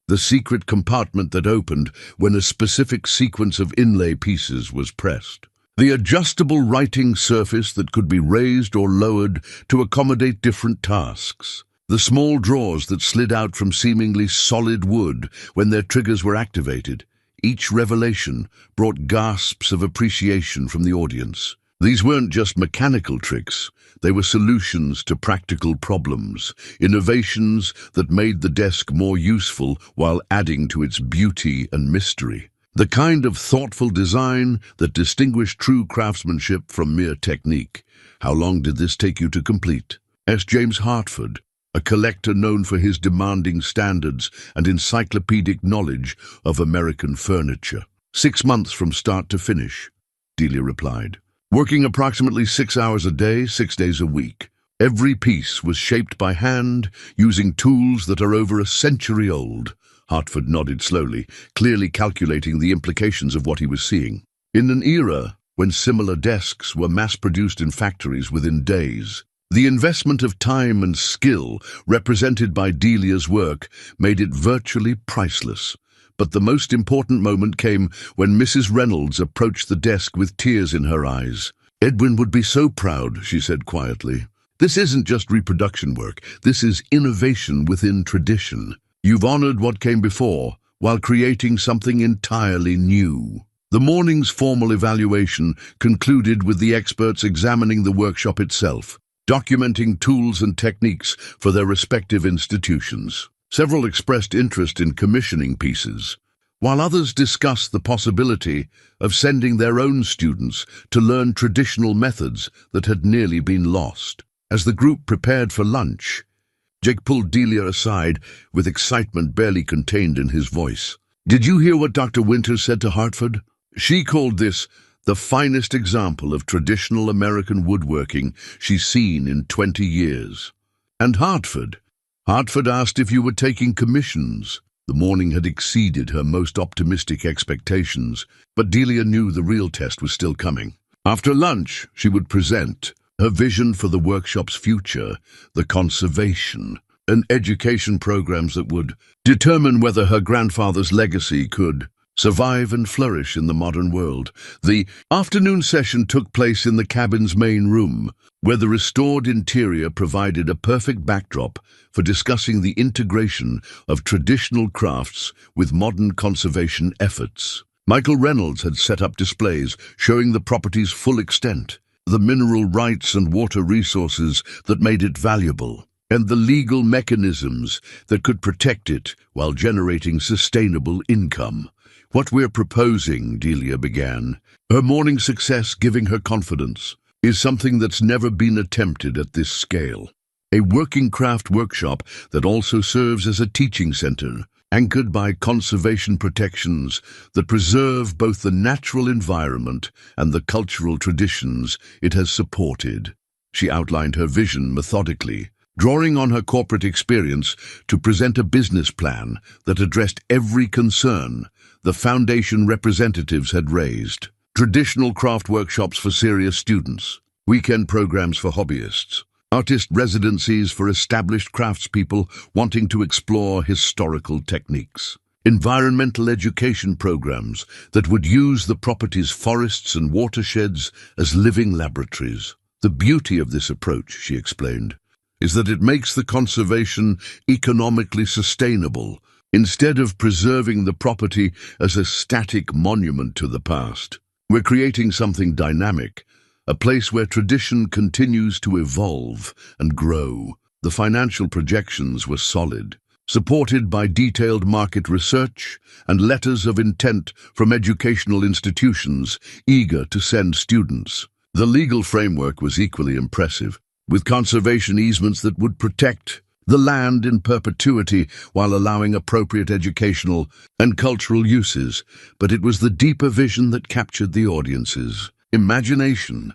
the secret compartment that opened when a specific sequence of inlay pieces was pressed, the adjustable writing surface that could be raised or lowered to accommodate different tasks, the small drawers that slid out from seemingly solid wood when their triggers were activated. Each revelation brought gasps of appreciation from the audience. These weren't just mechanical tricks, they were solutions to practical problems, innovations that made the desk more useful while adding to its beauty and mystery. The kind of thoughtful design that distinguished true craftsmanship from mere technique. "How long did this take you to complete?" asked James Hartford, a collector known for his demanding standards and encyclopedic knowledge of American furniture. 6 months from start to finish," Delia replied. "Working approximately 6 hours a day, 6 days a week. Every piece was shaped by hand, using tools that are over a century old." Hartford nodded slowly, clearly calculating the implications of what he was seeing. In an era when similar desks were mass-produced in factories within days, the investment of time and skill represented by Delia's work made it virtually priceless. But the most important moment came when Mrs. Reynolds approached the desk with tears in her eyes. "Edwin would be so proud," she said quietly. "This isn't just reproduction work. This is innovation within tradition. You've honored what came before, while creating something entirely new." The morning's formal evaluation concluded with the experts examining the workshop itself, documenting tools and techniques for their respective institutions. Several expressed interest in commissioning pieces, while others discussed the possibility of sending their own students to learn traditional methods that had nearly been lost. As the group prepared for lunch, Jake pulled Delia aside with excitement barely contained in his voice. "Did you hear what Dr. Winters said to Hartford? She called this the finest example of traditional American woodworking she's seen in 20 years. And Hartford asked if you were taking commissions." The morning had exceeded her most optimistic expectations, but Delia knew the real test was still coming. After lunch, she would present her vision for the workshop's future, the conservation and education programs that would determine whether her grandfather's legacy could survive and flourish in the modern world. The afternoon session took place in the cabin's main room, where the restored interior provided a perfect backdrop for discussing the integration of traditional crafts with modern conservation efforts. Michael Reynolds had set up displays showing the property's full extent, the mineral rights and water resources that made it valuable, and the legal mechanisms that could protect it while generating sustainable income. "What we're proposing," Delia began, her morning success giving her confidence, "is something that's never been attempted at this scale. A working craft workshop that also serves as a teaching center, anchored by conservation protections that preserve both the natural environment and the cultural traditions it has supported." She outlined her vision methodically, drawing on her corporate experience to present a business plan that addressed every concern the foundation representatives had raised. Traditional craft workshops for serious students, weekend programs for hobbyists, artist residencies for established craftspeople wanting to explore historical techniques, environmental education programs that would use the property's forests and watersheds as living laboratories. "The beauty of this approach," she explained, "is that it makes the conservation economically sustainable, instead of preserving the property as a static monument to the past. We're creating something dynamic, a place where tradition continues to evolve and grow." The financial projections were solid, supported by detailed market research and letters of intent from educational institutions eager to send students. The legal framework was equally impressive, with conservation easements that would protect the land in perpetuity while allowing appropriate educational and cultural uses. But it was the deeper vision that captured the audience's imagination.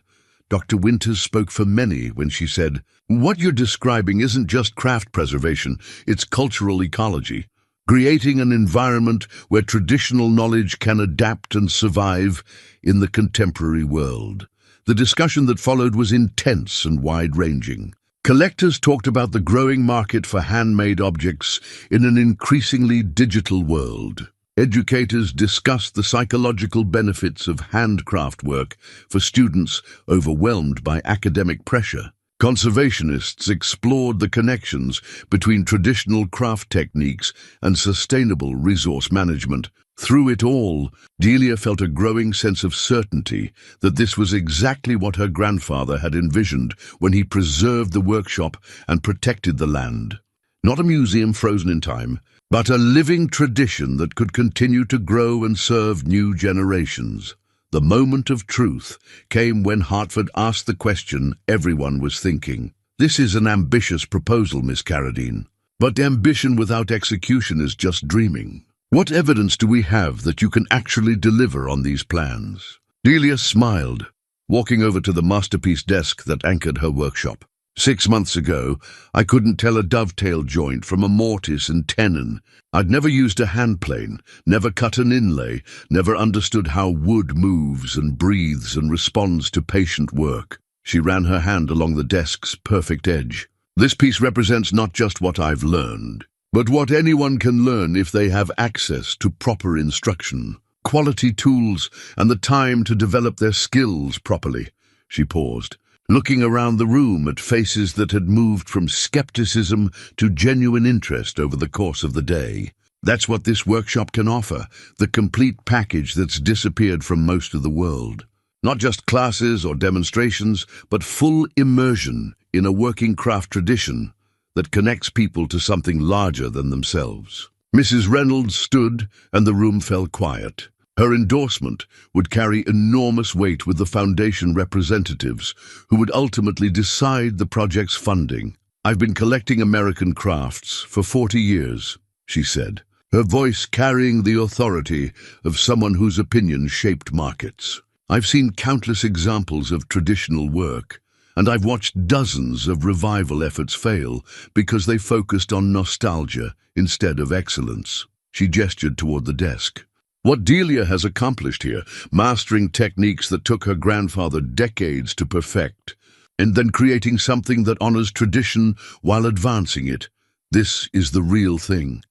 Dr. Winters spoke for many when she said, "What you're describing isn't just craft preservation, it's cultural ecology, creating an environment where traditional knowledge can adapt and survive in the contemporary world." The discussion that followed was intense and wide-ranging. Collectors talked about the growing market for handmade objects in an increasingly digital world. Educators discussed the psychological benefits of handcraft work for students overwhelmed by academic pressure. Conservationists explored the connections between traditional craft techniques and sustainable resource management. Through it all, Delia felt a growing sense of certainty that this was exactly what her grandfather had envisioned when he preserved the workshop and protected the land. Not a museum frozen in time, but a living tradition that could continue to grow and serve new generations. The moment of truth came when Hartford asked the question everyone was thinking. "This is an ambitious proposal, Miss Carradine, but ambition without execution is just dreaming. What evidence do we have that you can actually deliver on these plans?" Delia smiled, walking over to the masterpiece desk that anchored her workshop. 6 months ago, I couldn't tell a dovetail joint from a mortise and tenon. I'd never used a handplane, never cut an inlay, never understood how wood moves and breathes and responds to patient work. She ran her hand along the desk's perfect edge. "This piece represents not just what I've learned. but what anyone can learn if they have access to proper instruction, quality tools, and the time to develop their skills properly. She paused, looking around the room at faces that had moved from skepticism to genuine interest over the course of the day. That's what this workshop can offer, the complete package that's disappeared from most of the world. Not just classes or demonstrations, but full immersion in a working craft tradition that connects people to something larger than themselves. Mrs. Reynolds stood, and the room fell quiet. Her endorsement would carry enormous weight with the foundation representatives who would ultimately decide the project's funding. "I've been collecting American crafts for 40 years, she said, her voice carrying the authority of someone whose opinion shaped markets. "I've seen countless examples of traditional work, and I've watched dozens of revival efforts fail because they focused on nostalgia instead of excellence." She gestured toward the desk. "What Delia has accomplished here, mastering techniques that took her grandfather decades to perfect, and then creating something that honors tradition while advancing it, this is the real thing."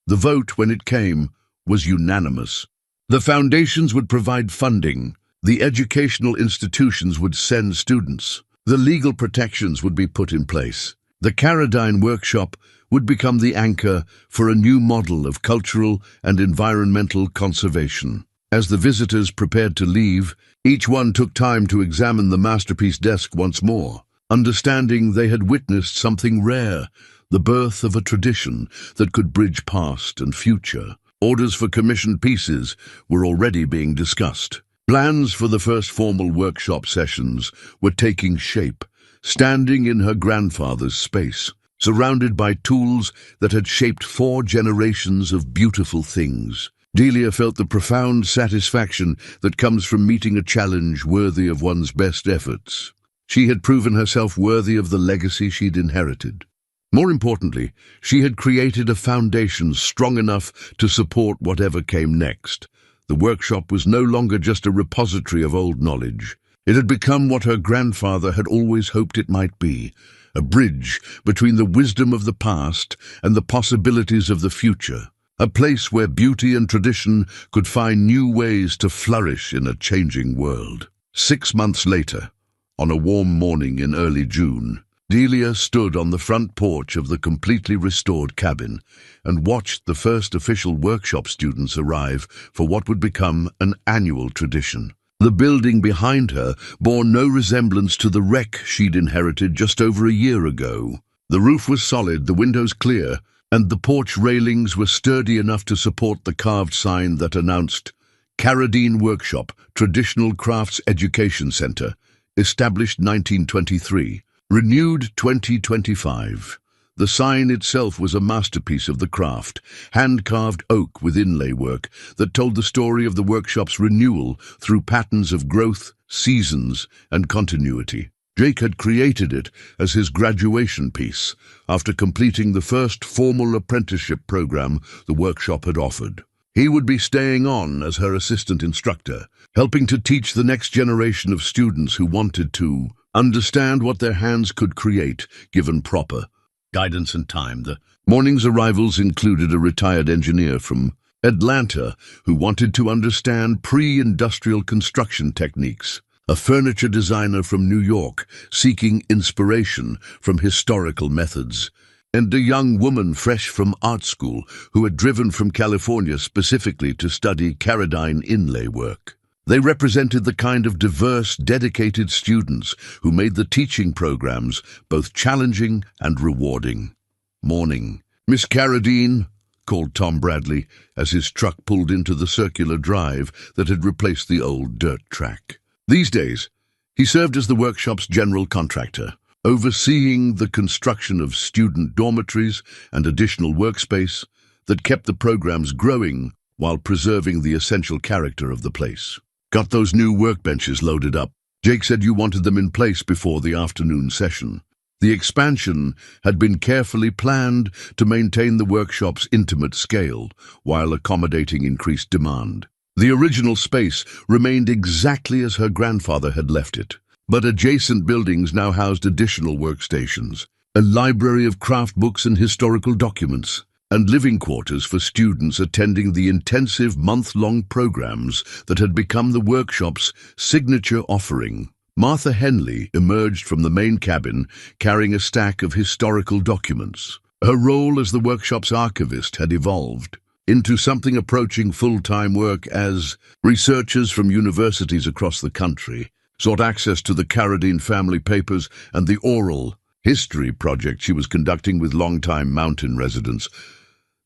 The vote, when it came, was unanimous. The foundations would provide funding, the educational institutions would send students, the legal protections would be put in place. The Caradine Workshop would become the anchor for a new model of cultural and environmental conservation. As the visitors prepared to leave, each one took time to examine the masterpiece desk once more, understanding they had witnessed something rare, the birth of a tradition that could bridge past and future. Orders for commissioned pieces were already being discussed. Plans for the first formal workshop sessions were taking shape, standing in her grandfather's space, surrounded by tools that had shaped 4 generations of beautiful things. Delia felt the profound satisfaction that comes from meeting a challenge worthy of one's best efforts. She had proven herself worthy of the legacy she'd inherited. More importantly, she had created a foundation strong enough to support whatever came next. The workshop was no longer just a repository of old knowledge. It had become what her grandfather had always hoped it might be, a bridge between the wisdom of the past and the possibilities of the future, a place where beauty and tradition could find new ways to flourish in a changing world. 6 months later, on a warm morning in early June, Delia stood on the front porch of the completely restored cabin and watched the first official workshop students arrive for what would become an annual tradition. The building behind her bore no resemblance to the wreck she'd inherited just over a year ago. The roof was solid, the windows clear, and the porch railings were sturdy enough to support the carved sign that announced Caradine Workshop, Traditional Crafts Education Center, established 1923. Renewed 2025. The sign itself was a masterpiece of the craft, hand-carved oak with inlay work that told the story of the workshop's renewal through patterns of growth, seasons, and continuity. Jake had created it as his graduation piece after completing the first formal apprenticeship program the workshop had offered. He would be staying on as her assistant instructor, helping to teach the next generation of students who wanted to understand what their hands could create, given proper guidance and time. The morning's arrivals included a retired engineer from Atlanta who wanted to understand pre-industrial construction techniques, a furniture designer from New York seeking inspiration from historical methods, and a young woman fresh from art school who had driven from California specifically to study Caradine inlay work. They represented the kind of diverse, dedicated students who made the teaching programs both challenging and rewarding. "Morning. Miss Caradine," called Tom Bradley as his truck pulled into the circular drive that had replaced the old dirt track. These days, he served as the workshop's general contractor, overseeing the construction of student dormitories and additional workspace that kept the programs growing while preserving the essential character of the place. "Got those new workbenches loaded up. Jake said you wanted them in place before the afternoon session." The expansion had been carefully planned to maintain the workshop's intimate scale while accommodating increased demand. The original space remained exactly as her grandfather had left it, but adjacent buildings now housed additional workstations, a library of craft books and historical documents, and living quarters for students attending the intensive month-long programs that had become the workshop's signature offering. Martha Henley emerged from the main cabin carrying a stack of historical documents. Her role as the workshop's archivist had evolved into something approaching full-time work as researchers from universities across the country sought access to the Carradine family papers and the oral history project she was conducting with longtime mountain residents.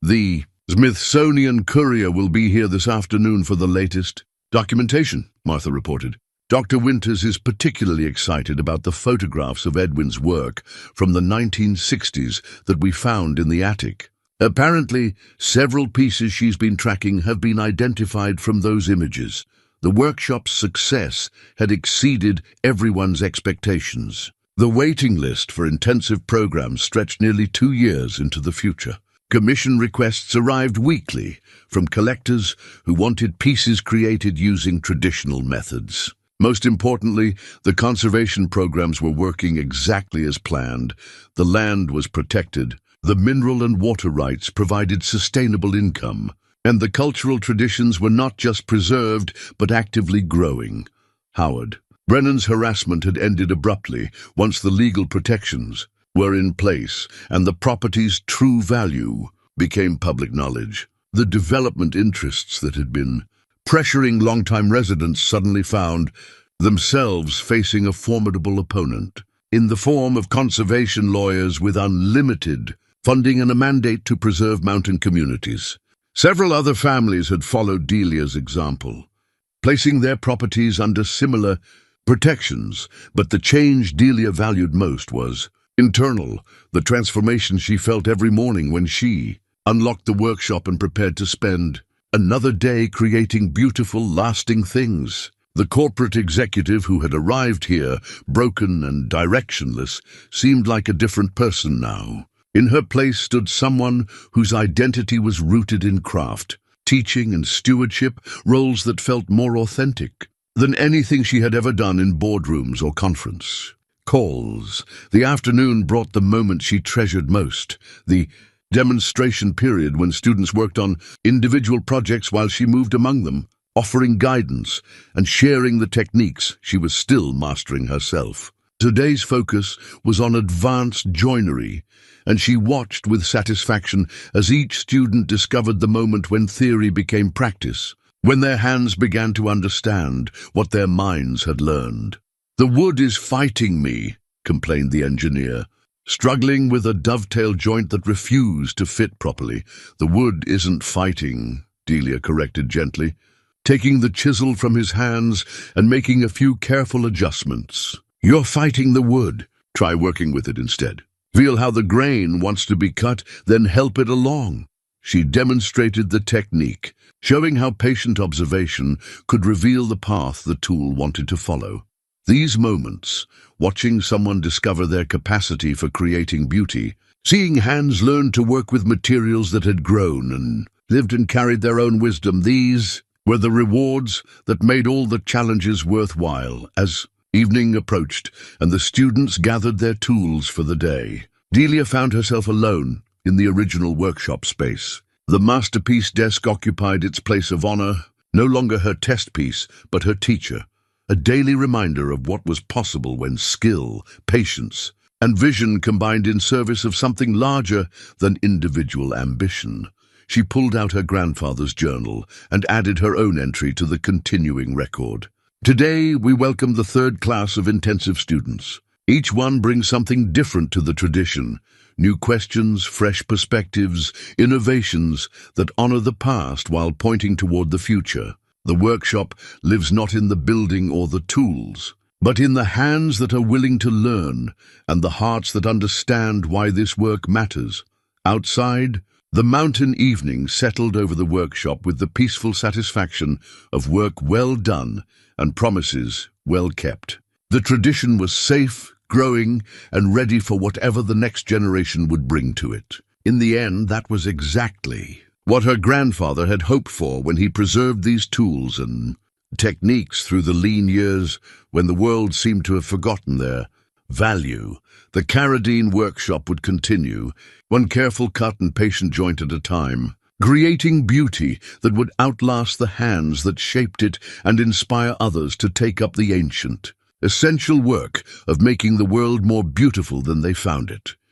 The Smithsonian Courier will be here this afternoon for the latest documentation, Martha reported. Dr. Winters is particularly excited about the photographs of Edwin's work from the 1960s that we found in the attic. Apparently, several pieces she's been tracking have been identified from those images. The workshop's success had exceeded everyone's expectations. The waiting list for intensive programs stretched nearly 2 years into the future. Commission requests arrived weekly from collectors who wanted pieces created using traditional methods. Most importantly, the conservation programs were working exactly as planned. The land was protected, the mineral and water rights provided sustainable income, and the cultural traditions were not just preserved but actively growing. Howard Brennan's harassment had ended abruptly once the legal protections were in place and the property's true value became public knowledge. The development interests that had been pressuring longtime residents suddenly found themselves facing a formidable opponent in the form of conservation lawyers with unlimited funding and a mandate to preserve mountain communities. Several other families had followed Delia's example, placing their properties under similar protections, but the change Delia valued most was internal, the transformation she felt every morning when she unlocked the workshop and prepared to spend another day creating beautiful, lasting things. The corporate executive who had arrived here, broken and directionless, seemed like a different person now. In her place stood someone whose identity was rooted in craft, teaching and stewardship, roles that felt more authentic than anything she had ever done in boardrooms or conference calls. The afternoon brought the moment she treasured most, the demonstration period when students worked on individual projects while she moved among them, offering guidance and sharing the techniques she was still mastering herself. Today's focus was on advanced joinery, and she watched with satisfaction as each student discovered the moment when theory became practice, when their hands began to understand what their minds had learned. "The wood is fighting me," complained the engineer, struggling with a dovetail joint that refused to fit properly. "The wood isn't fighting," Delia corrected gently, taking the chisel from his hands and making a few careful adjustments. "You're fighting the wood. Try working with it instead. Feel how the grain wants to be cut, then help it along." She demonstrated the technique, showing how patient observation could reveal the path the tool wanted to follow. These moments, watching someone discover their capacity for creating beauty, seeing hands learn to work with materials that had grown and lived and carried their own wisdom, these were the rewards that made all the challenges worthwhile. As evening approached and the students gathered their tools for the day, Delia found herself alone in the original workshop space. The masterpiece desk occupied its place of honor, no longer her test piece, but her teacher, a daily reminder of what was possible when skill, patience, and vision combined in service of something larger than individual ambition. She pulled out her grandfather's journal and added her own entry to the continuing record. "Today, we welcome the third class of intensive students. Each one brings something different to the tradition. New questions, fresh perspectives, innovations that honor the past while pointing toward the future. The workshop lives not in the building or the tools, but in the hands that are willing to learn and the hearts that understand why this work matters." Outside, the mountain evening settled over the workshop with the peaceful satisfaction of work well done and promises well kept. The tradition was safe, growing, and ready for whatever the next generation would bring to it. In the end, that was exactly what her grandfather had hoped for when he preserved these tools and techniques through the lean years when the world seemed to have forgotten their value. The Carradine workshop would continue, one careful cut and patient joint at a time, creating beauty that would outlast the hands that shaped it and inspire others to take up the ancient, essential work of making the world more beautiful than they found it.